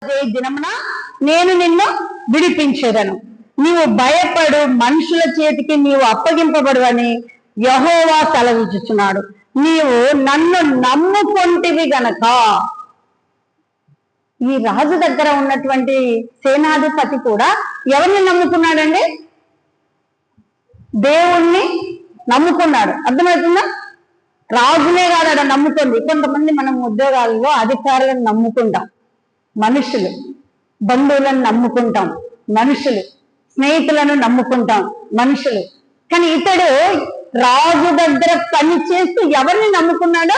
దినమున నేను నిన్ను విడిపించేదను, నీవు భయపడు, మనుషుల చేతికి నీవు అప్పగింపబడు అని యెహోవా సెలవిచ్చుచున్నాడు. నీవు నన్ను నమ్ముకొంటివి గనక. ఈ రాజు దగ్గర ఉన్నటువంటి సేనాధిపతి కూడా ఎవరిని నమ్ముకున్నాడండి? దేవుణ్ణి నమ్ముకున్నాడు. అర్థమవుతుందా? రాజునే కాదు అక్కడ నమ్ముకుంది. కొంతమంది మనం ఉద్యోగాల్లో అధికారులను నమ్ముకుంటాం, మనుషులు, బంధువులను నమ్ముకుంటాం, మనుషులు, స్నేహితులను నమ్ముకుంటాం, మనుషులు. కానీ ఇతడు రాజు దగ్గర పని చేస్తూ ఎవరిని నమ్ముకున్నాడు?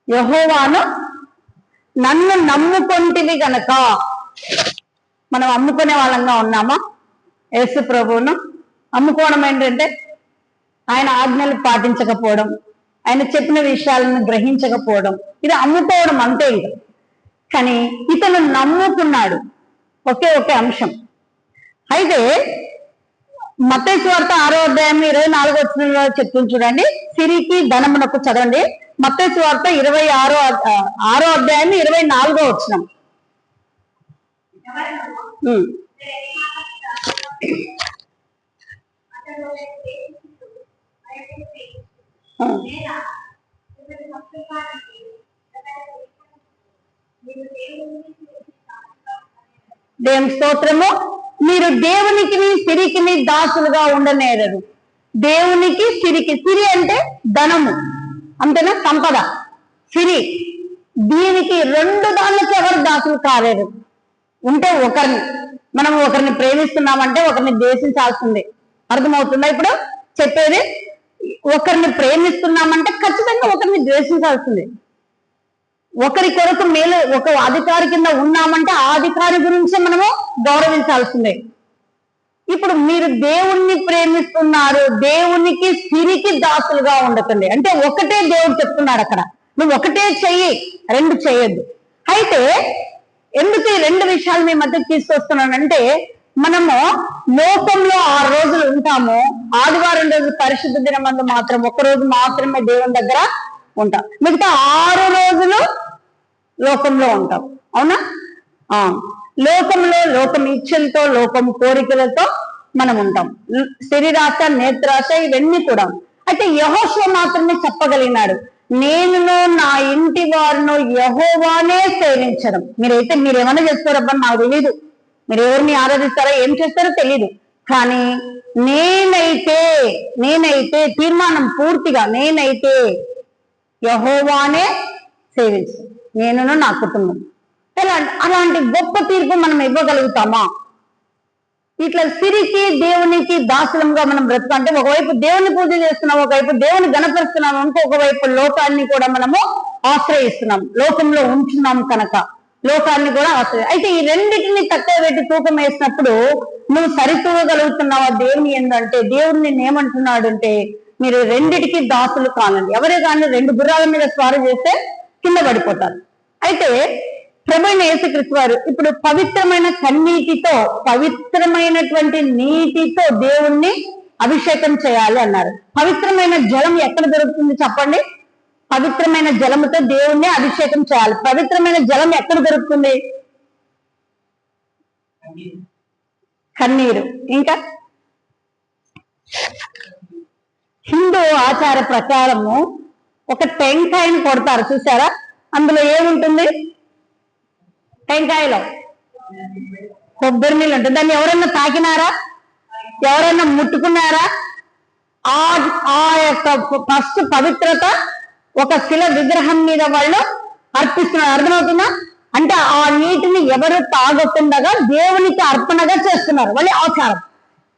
యెహోవాను నన్ను నమ్ముకొంటివి గనక. మనం అమ్ముకునే వాళ్ళంగా ఉన్నామా? యేసు ప్రభువును అమ్ముకోవడం ఏంటంటే ఆయన ఆజ్ఞలు పాటించకపోవడం, ఆయన చెప్పిన విషయాలను గ్రహించకపోవడం, ఇది అమ్ముకోవడం అంతే. ఇది కానీ ఇతను నమ్ముకున్నాడు. ఒకే అంశం. అయితే మత్తయి సువార్త 6వ అధ్యాయం 24వ వచనంలో చెప్తుంది చూడండి. సిరికి ధనమునకు చదవండి. మత్తయి సువార్త 6వ అధ్యాయం 24వ వచనం. దేవుని స్తోత్రము. మీరు దేవునికి సిరికి దాసులుగా ఉండనేరరు. దేవునికి సిరికి, సిరి అంటే ధనము, అంతేనా? సంపద, సిరి. దీనికి రెండు దానికి ఎవరు దాసులు కాలేరు. ఉంటే మనం ఒకరిని ప్రేమిస్తున్నామంటే ఒకరిని ద్వేషించాల్సిందే. అర్థమవుతుందా ఇప్పుడు చెప్పేది? ఒకరిని ప్రేమిస్తున్నామంటే ఖచ్చితంగా ఒకరిని ద్వేషించాల్సిందే. ఒకరి కొరకు మేలు, ఒక అధికారి కింద ఉన్నామంటే ఆ అధికారి గురించి మనము గౌరవించాల్సిందే. ఇప్పుడు మీరు దేవుణ్ణి ప్రేమిస్తున్నారు, దేవునికి సిరికి దాసులుగా ఉండకండి అంటే ఒకటే దేవుడు చెప్తున్నాడు అక్కడ. నువ్వు ఒకటే చెయ్యి, రెండు చేయొద్దు. అయితే ఎందుకు ఈ రెండు విషయాలు మీ మధ్యకి తీసుకొస్తున్నానంటే, మనము లోకంలో 6 రోజులు ఉంటాము. ఆదివారం రోజు పరిశుద్ధ దినమందు మాత్రం ఒక్కరోజు మాత్రమే దేవుని దగ్గర ఉంటాం. మిగతా 6 రోజులు లోకంలో ఉంటాం. అవునా? లోకంలో లోకం ఇచ్చలతో, లోకం కోరికలతో మనం ఉంటాం. శరీరాశ, నేత్రాశ, ఇవన్నీ కూడా. అయితే యెహోషువ మాత్రమే చెప్పగలిగినాడు, నేనును నా ఇంటి వారును యెహోవానే సేవించడం. మీరేమన్నా చేస్తారబ్బా నాకు తెలీదు, మీరు ఎవరిని ఆరాధిస్తారో ఏం చేస్తారో తెలీదు, కానీ నేనైతే తీర్మానం పూర్తిగా నేనైతే యెహోవానే సేవించడం, నేనును నా కుటుంబం. అలాంటి గొప్ప తీర్పు మనం ఇవ్వగలుగుతామా? ఇట్లా సిరికి దేవునికి దాసులంగా మనం బ్రతుకంటే ఒకవైపు దేవుని పూజ చేస్తున్నాం, ఒకవైపు దేవుని గణపరుస్తున్నాం, ఇంకొకవైపు లోకాన్ని కూడా మనము ఆశ్రయిస్తున్నాం. లోకంలో ఉంటున్నాం కనుక లోకాన్ని కూడా అయితే ఈ రెండింటిని తక్కువ పెట్టి తూకం వేసినప్పుడు నువ్వు సరితూగలుగుతున్నావా దేవుని ఏంటంటే? దేవుడిని ఏమంటున్నాడు అంటే, మీరు రెండిటికి దాసులు కానండి. ఎవరే కానీ 2 గుర్రాల మీద స్వారీ చేస్తే కింద పడిపోతారు. అయితే ప్రభువైన యేసుక్రీస్తు వారు ఇప్పుడు పవిత్రమైన కన్నీటితో, పవిత్రమైనటువంటి నీటితో దేవుణ్ణి అభిషేకం చేయాలి అన్నారు. పవిత్రమైన జలం ఎక్కడ దొరుకుతుంది చెప్పండి? పవిత్రమైన జలముతో దేవుణ్ణి అభిషేకం చేయాలి. పవిత్రమైన జలం ఎక్కడ దొరుకుతుంది? కన్నీరు. ఇంకా హిందూ ఆచార ప్రకారము ఒక టెంకాయని కొడతారు, చూసారా? అందులో ఏముంటుంది? టెంకాయలో కొబ్బరి నీళ్ళు ఉంటుంది. దాన్ని ఎవరన్నా తాకినారా? ఎవరన్నా ముట్టుకున్నారా? ఆ యొక్క ఫస్ట్ పవిత్రత ఒక శిల విగ్రహం మీద వాళ్ళు అర్పిస్తున్నారు. అర్థమవుతుందా? అంటే ఆ నీటిని ఎవరు తాగకుండగా దేవునికి అర్పణగా చేస్తున్నారు. వాళ్ళ ఆచారం.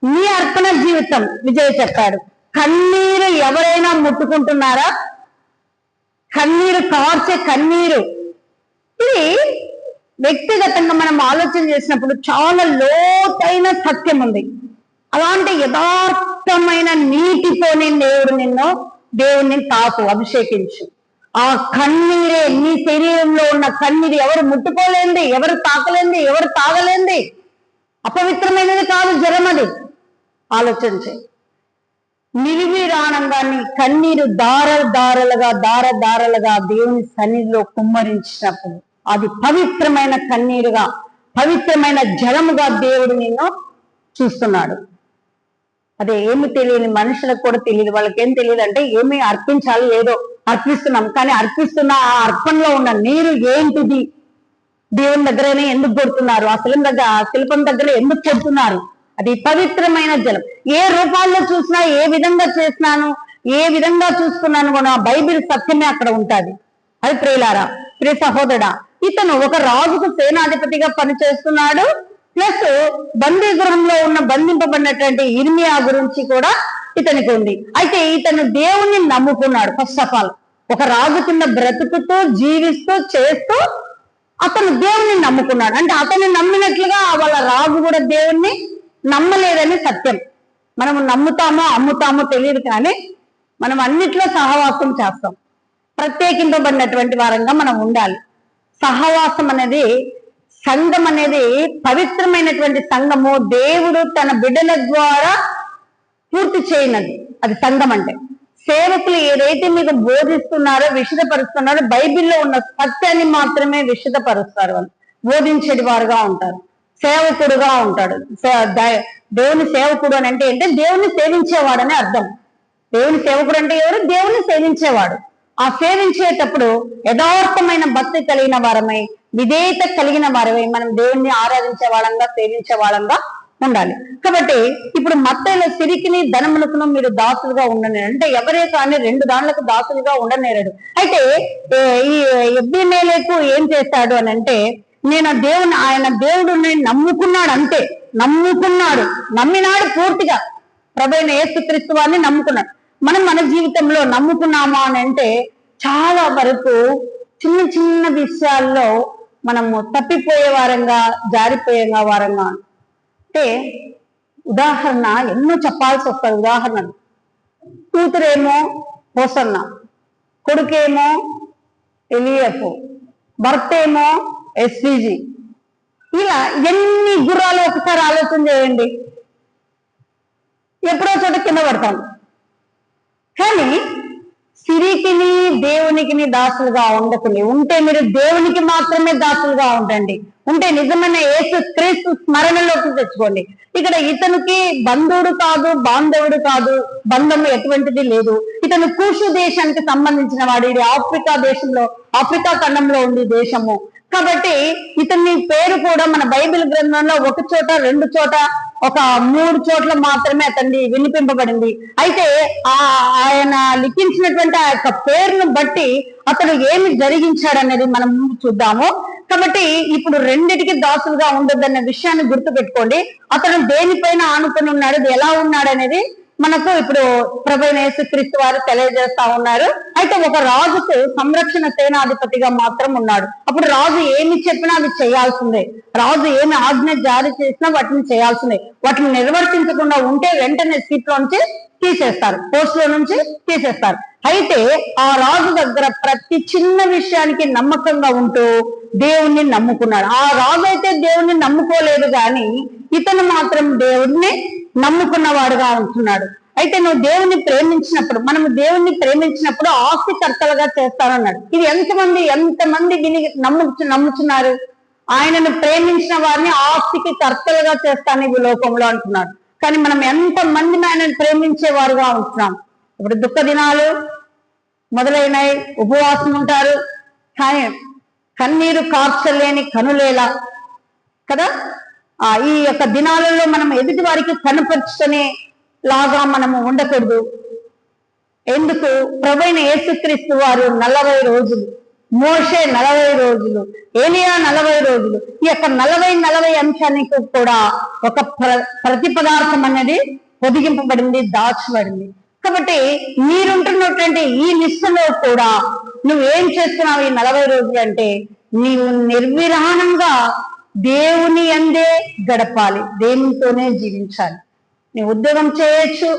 నీ అర్పణ జీవితం విజయ్ చెప్పాడు. కన్నీరు ఎవరైనా ముట్టుకుంటున్నారా? కన్నీరు కార్చే కన్నీరు. ఇది వ్యక్తిగతంగా మనం ఆలోచన చేసినప్పుడు చాలా లోతైన సత్యం ఉంది. అలాంటి యథార్థమైన నీటితోనే దేవుణ్ణి తాకు, అభిషేకించు. ఆ కన్నీరే నీ శరీరంలో ఉన్న కన్నీరు ఎవరు ముట్టుకోలేంది, ఎవరు తాకలేంది, ఎవరు తాగలేంది. అపవిత్రమైనది కాదు జలం. అది ఆలోచించే నిర్విరాణంగా నీ కన్నీరు దారలుగా దేవుని సన్నిధిలో కుమ్మరించినప్పుడు అది పవిత్రమైన కన్నీరుగా, పవిత్రమైన జలముగా దేవుడు నిన్ను చూస్తున్నాడు. అదే ఏమి తెలియని మనుషులకు కూడా తెలియదు. వాళ్ళకి ఏం తెలియదు అంటే ఏమి అర్పించాలి, ఏదో అర్పిస్తున్నాం, కానీ అర్పిస్తున్న ఆ అర్పణలో ఉన్న నీరు ఏంటిది? దేవుని దగ్గరనే ఎందుకు కొడుతున్నారు? ఆ శిల్పం దగ్గర ఎందుకు కొడుతున్నారు? అది పవిత్రమైన జలం. ఏ రూపాల్లో చూసినా, ఏ విధంగా చేసినాను, ఏ విధంగా చూసుకున్నాను కూడా బైబిల్ సత్యమే అక్కడ ఉంటుంది. అది ప్రియులారా, ప్రియ సహోదరుడా, ఇతను ఒక రాజుకు సేనాధిపతిగా పనిచేస్తున్నాడు. ప్లస్ బందీ గృహంలో ఉన్న బంధింపబడినటువంటి ఇర్మియా గురించి కూడా ఇతనికి ఉంది. అయితే ఇతను దేవుణ్ణి నమ్ముకున్నాడు. ఫస్ట్ ఆఫ్ ఆల్ ఒక రాజు కింద బ్రతుకుతూ జీవిస్తూ చేస్తూ అతను దేవుణ్ణి నమ్ముకున్నాడు. అంటే అతన్ని నమ్మినట్లుగా వాళ్ళ రాజు కూడా దేవుణ్ణి నమ్మలేదని సత్యం. మనము నమ్ముతామో అమ్ముతామో తెలియదు, కానీ మనం అన్నిట్లో సహవాసం చేస్తాం. ప్రత్యేకింపబడినటువంటి వారంగా మనం ఉండాలి. సహవాసం అనేది, సంఘం అనేది పవిత్రమైనటువంటి సంఘము. దేవుడు తన బిడ్డల ద్వారా పూర్తి చేయనది అది సంఘం. అంటే సేవకులు ఏదైతే మీకు బోధిస్తున్నారో, విశదపరుస్తున్నారో, బైబిల్లో ఉన్న సత్యాన్ని మాత్రమే విశదపరుస్తారు. వాళ్ళు బోధించేది వారుగా ఉంటారు, సేవకుడుగా ఉంటాడు. దేవుని సేవకుడు అని అంటే దేవుని సేవించేవాడని అర్థం. దేవుని సేవకుడు అంటే ఎవరు? దేవుని సేవించేవాడు. ఆ సేవించేటప్పుడు యథార్థమైన భక్తి కలిగిన వారమై, విధేయత కలిగిన వారమై మనం దేవుణ్ణి ఆరాధించే వాళ్ళంగా, సేవించే వాళ్ళంగా ఉండాలి. కాబట్టి ఇప్పుడు మత్తయిలో సిరికిని ధనమునకును మీరు దాసులుగా ఉండనేరు అంటే ఎవరే కానీ 2 దానులకు దాసులుగా ఉండనేరాడు. అయితే ఈ ఎబ్బీమేలెకు ఏం చేశాడు అని అంటే, ఆయన దేవుడిని నమ్ముకున్నాడు, అంతే. నమ్మినాడు పూర్తిగా. ప్రభువైన యేసుక్రీస్తు వారిని నమ్ముకున్నాడు. మనం మన జీవితంలో నమ్ముకున్నామా అని అంటే చాలా వరకు చిన్న చిన్న విషయాల్లో మనము తప్పిపోయే వారంగా, జారిపోయే వారంగా. అంటే ఉదాహరణ ఎన్నో చెప్పాల్సి వస్తుంది. ఉదాహరణలు, కూతురేమో హోసన్న, కొడుకేమో ఎలియఫ్, భర్త ఏమో ఎస్పీజీ. ఇలా ఎన్ని గుర్రాలు ఒకసారి ఆలోచన చేయండి. ఎప్పుడో చోట కింద పడతాం. కానీ సిరికిని దేవునికి దాసులుగా ఉండకండి. ఉంటే మీరు దేవునికి మాత్రమే దాసులుగా ఉండండి. ఉంటే నిజమైన యేసు క్రీస్తు స్మరణలోకి తెచ్చుకోండి. ఇక్కడ ఇతనికి బంధువుడు కాదు, బాంధవుడు కాదు, బంధం ఎటువంటిది లేదు. ఇతను కూషు దేశానికి సంబంధించిన వాడు. ఇది ఆఫ్రికా ఖండంలో ఉంది దేశము. కాబట్టి ఇతని పేరు కూడా మన బైబిల్ గ్రంథంలో 1 చోట 2 చోట ఒక 3 చోట్ల మాత్రమే అతన్ని వినిపింపబడింది. అయితే ఆయన లిఖించినటువంటి ఆ యొక్క పేరును బట్టి అతడు ఏమి జరిగించాడనేది మనం చూద్దాము. కాబట్టి ఇప్పుడు రెండిటికి దాసులుగా ఉండొద్దన్న విషయాన్ని గుర్తుపెట్టుకోండి. అతను దేనిపైన ఆనుకొని ఉన్నాడు, ఎలా ఉన్నాడు అనేది మనకు ఇప్పుడు ప్రభువైన యేసుక్రీస్తు వారు తెలియజేస్తా ఉన్నారు. అయితే ఒక రాజుకు సంరక్షణ సేనాధిపతిగా మాత్రం ఉన్నాడు. అప్పుడు రాజు ఏమి చెప్పినా అవి చేయాల్సిందే. రాజు ఏమి ఆజ్ఞ జారీ చేసినా వాటిని చేయాల్సిందే. వాటిని నిర్వర్తించకుండా ఉంటే వెంటనే సీట్లో నుంచి తీసేస్తారు, పోస్టులో నుంచి తీసేస్తారు. అయితే ఆ రాజు దగ్గర ప్రతి చిన్న విషయానికి నమ్మకంగా ఉంటూ దేవుణ్ణి నమ్ముకున్నాడు. ఆ రాజు అయితే దేవుణ్ణి నమ్ముకోలేదు, కానీ ఇతను మాత్రం దేవుణ్ణి నమ్ముకున్నవాడుగా ఉంటున్నాడు. అయితే నువ్వు దేవుణ్ణి ప్రేమించినప్పుడు, మనము దేవుణ్ణి ప్రేమించినప్పుడు ఆస్తికర్తలుగా చేస్తానన్నాడు. ఇది ఎంతమంది విని నమ్ముతున్నారు? ఆయనను ప్రేమించిన వారిని ఆస్తికి కర్తలుగా చేస్తాను ఈ లోకంలో అంటున్నాడు. కానీ మనం ఎంతమందిని ఆయనను ప్రేమించేవారుగా ఉంటున్నాం? ఇప్పుడు దుఃఖ దినాలు మొదలైనవి, ఉపవాసం ఉంటారు, కానీ కన్నీరు కార్చలేని కనులేలా కదా. ఈ యొక్క దినాలలో మనం ఎదుటి వారికి కనపరుచుకునే లాగా మనము ఉండకూడదు. ఎందుకు? ప్రభువైన యేసుక్రీస్తు వారు 40 రోజులు, మోషే 40 రోజులు, ఏలియా 40 రోజులు. ఈ యొక్క 40 అంశానికి కూడా ఒక ప్రతిపదార్థం అనేది పొదిగింపబడింది, దాచబడింది. కాబట్టి మీరుంటున్నటువంటి ఈ లిస్టులో కూడా నువ్వేం చేస్తున్నావు ఈ 40 రోజులు అంటే, నీవు నిర్విరానంగా దేవుని అందే గడపాలి, దేవునితోనే జీవించాలి. నీ ఉద్యోగం చేయొచ్చు,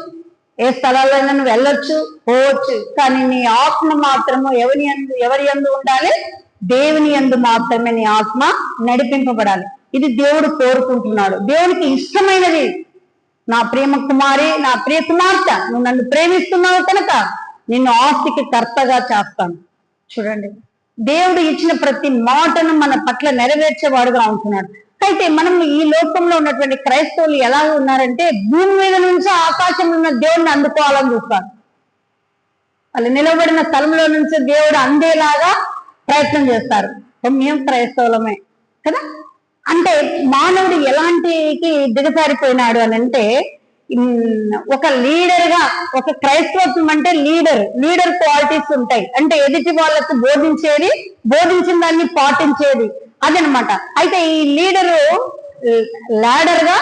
ఏ స్థలాలైనా నువ్వు వెళ్ళొచ్చు, పోవచ్చు, కానీ నీ ఆత్మ మాత్రము ఎవరి యందు ఉండాలి? దేవుని యందు మాత్రమే నీ ఆత్మ నడిపింపబడాలి. ఇది దేవుడు కోరుకుంటున్నాడు. దేవునికి ఇష్టమైనది. నా ప్రేమ కుమారి, నా ప్రియ కుమార్తె, నువ్వు నన్ను ప్రేమిస్తున్నావు కనుక నిన్ను ఆస్తికి కర్తగా చేస్తాను. చూడండి, దేవుడు ఇచ్చిన ప్రతి మాటను మన పట్ల నెరవేర్చేవాడుగా ఉంటున్నాడు. అయితే మనం ఈ లోకంలో ఉన్నటువంటి క్రైస్తవులు ఎలా ఉన్నారంటే భూమి మీద నుంచి ఆకాశంలో ఉన్న దేవుడిని అందుకోవాలని చూస్తారు. వాళ్ళు నిలబడిన స్థలంలో నుంచి దేవుడు అందేలాగా ప్రయత్నం చేస్తారు. మేము క్రైస్తవులమే కదా. అంటే మానవుడు ఎలాంటికి దిగజారిపోయినాడు అని అంటే, ఒక లీడర్ గా, ఒక క్రైస్తవత్వం అంటే లీడర్ క్వాలిటీస్ ఉంటాయి. అంటే ఎదుటి వాళ్ళకు బోధించేది, బోధించిన దాన్ని పాటించేది, అదనమాట. అయితే ఈ లీడరు ల్యాడర్ గా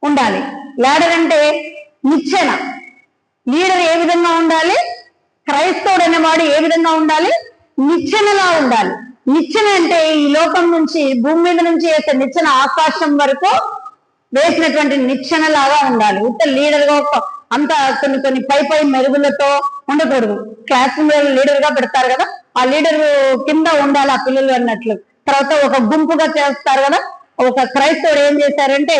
ఉండాలి. ల్యాడర్ అంటే నిచ్చెన. లీడర్ ఏ విధంగా ఉండాలి? క్రైస్తవుడు అనేవాడు ఏ విధంగా ఉండాలి? నిచ్చెనలా ఉండాలి. నిచ్చెన అంటే ఈ లోకం నుంచి, భూమి మీద నుంచి వేసే నిచ్చెన ఆకాశం వరకు వేసినటువంటి నిచ్చెన లాగా ఉండాలి. ఉత్త లీడర్ గా అంత కొన్ని పై మెరుగులతో ఉండకూడదు. క్లాస్ లీడర్ గా పెడతారు కదా, ఆ లీడర్ కింద ఉండాలి ఆ పిల్లలు అన్నట్లు. తర్వాత ఒక గుంపుగా చేస్తారు కదా. ఒక క్రైస్తవుడు ఏం చేశారంటే,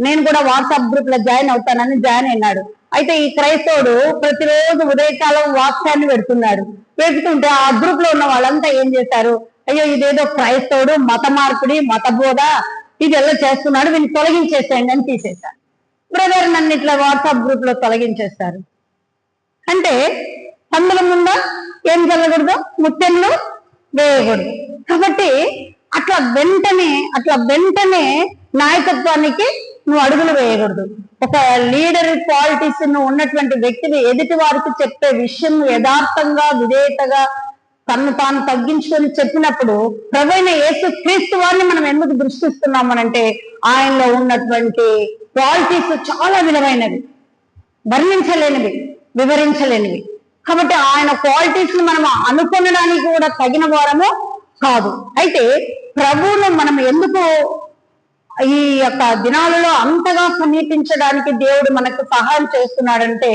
నేను కూడా వాట్సాప్ గ్రూప్ లో జాయిన్ అవుతానని జాయిన్ అయినాడు. అయితే ఈ క్రైస్తవుడు ప్రతిరోజు ఉదయకాలం వాక్యాన్ని పెడుతున్నాడు. పెడుతుంటే ఆ గ్రూప్ లో ఉన్న వాళ్ళంతా ఏం చేశారు, అయ్యో ఇదేదో క్రైస్తవుడు మత మార్పిడి, మత బోధ ఇది ఎలా చేస్తున్నాడు, వీళ్ళు తొలగించేసేయండి అని తీసేశారు. బ్రదర్ నన్ను ఇట్లా వాట్సాప్ గ్రూప్ లో తొలగించేస్తారు అంటే అందులో ముందా ఏం జరగకూడదు, ముత్తెళ్ళు వేయకూడదు. కాబట్టి అట్లా వెంటనే నాయకత్వానికి నువ్వు అడుగులు వేయకూడదు. ఒక లీడర్ క్వాలిటీస్ ఉన్నటువంటి వ్యక్తిని ఎదుటి వారికి చెప్పే విషయం యథార్థంగా, విధేయతగా, తను తాను తగ్గించుకొని చెప్పినప్పుడు ప్రభువైన యేసు క్రీస్తు వారిని మనం ఎందుకు దృష్టిస్తున్నామనంటే, ఆయనలో ఉన్నటువంటి క్వాలిటీస్ చాలా విలువైనవి, వర్ణించలేనివి, వివరించలేనివి. కాబట్టి ఆయన క్వాలిటీస్ మనం అనుకొనడానికి కూడా తగిన వారము కాదు. అయితే ప్రభువును మనం ఎందుకు ఈ యొక్క దినాలలో అంతగా సమీపించడానికి దేవుడు మనకు సహాయం చేస్తున్నాడంటే,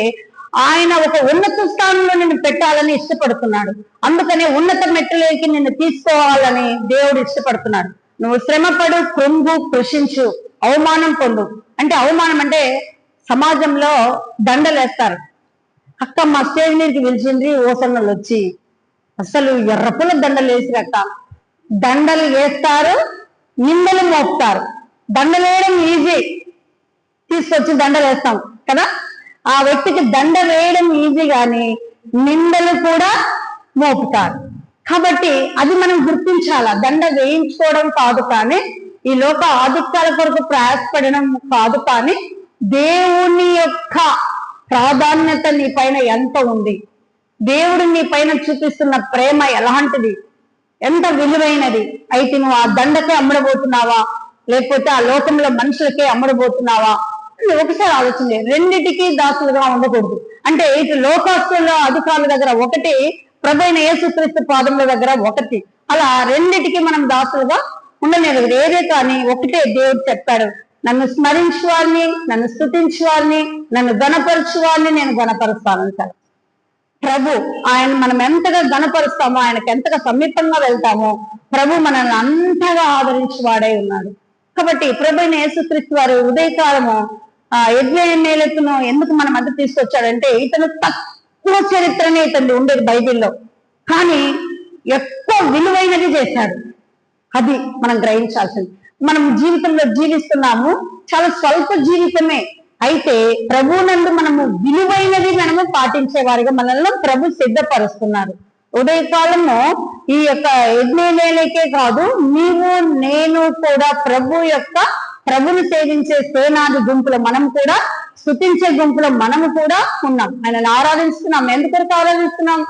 ఆయన ఒక ఉన్నత స్థానంలో నిన్ను పెట్టాలని ఇష్టపడుతున్నాడు. అందుకనే ఉన్నత మెట్టులోకి నిన్ను తీసుకోవాలని దేవుడు ఇష్టపడుతున్నాడు. నువ్వు శ్రమపడు, కృంగు, కృషించు, అవమానం పొందు. అంటే అవమానం అంటే సమాజంలో దండలేస్తారు. అక్క మా స్టేజ్ మీదకి పిలిచింది ఓసన్నలు వచ్చి అసలు ఎర్రపుల దండలు వేసిరక్క, దండలు వేస్తారు, నిందలు మోపుతారు. దండలు వేయడం ఈజీ, తీసుకొచ్చి దండలు వేస్తాం కదా. ఆ వ్యక్తికి దండ వేయడం ఈజీ కానీ నిందలు కూడా మోపుతారు. కాబట్టి అది మనం గుర్తించాలా. దండ వేయించుకోవడం కాదు కానీ, ఈ లోక ఆధిక్యాల కొరకు ప్రయాసపడడం కాదు కానీ, దేవుని యొక్క ప్రాధాన్యత నీ పైన ఎంత ఉంది, దేవుడు నీ పైన చూపిస్తున్న ప్రేమ ఎలాంటిది, ఎంత విలువైనది. అయితే నువ్వు ఆ దండకే అమ్మడబోతున్నావా, లేకపోతే ఆ లోకంలో మనుషులకే అమ్మడబోతున్నావా? ఒకసారి ఆలోచన. రెండిటికి దాసులుగా ఉండకూడదు. అంటే ఇటు లోకాస్తుల అధికారుల దగ్గర ఒకటి, ప్రభువైన యేసుక్రీస్తు పాదముల దగ్గర ఒకటి, అలా రెండిటికి మనం దాసులుగా ఉండలేదు. ఏదే కానీ ఒకటే దేవుడు చెప్పాడు, నన్ను స్మరించు వారిని, నన్ను స్తుతించు వారిని, నన్ను గణపరచు వారిని నేను గణపరుస్తానంటాడు ప్రభు. ఆయన మనం ఎంతగా గణపరుస్తామో, ఆయనకు ఎంతగా సమీపంగా వెళ్తామో ప్రభు మనల్ని అంతగా ఆదరించి వాడై ఉన్నాడు. కాబట్టి ప్రభువైన యేసుక్రీస్తు వారు ఉదయకాలము యజ్ఞేయును ఎందుకు మన మధ్య తీసుకొచ్చాడంటే, ఇతను తక్కువ చరిత్రనే ఇతను ఉండేది బైబిల్లో, కానీ ఎక్కువ విలువైనది చేశాడు. అది మనం గ్రహించాల్సింది. మనం జీవితంలో జీవిస్తున్నాము, చాలా స్వల్ప జీవితమే. అయితే ప్రభువునందు మనము విలువైనది మనము పాటించే వారిగా మనల్ని ప్రభు సిద్ధపరుస్తున్నారు. ఉదయకాలము ఈ యొక్క యజ్ఞేయులకే కాదు, నీవు నేను కూడా ప్రభుని సేవించే సేనాది గుంపులో మనం కూడా, స్తుతించే గుంపులో మనము కూడా ఉన్నాం. ఆయనను ఆరాధిస్తున్నాం. ఎందుకొరకు ఆరాధిస్తున్నాం?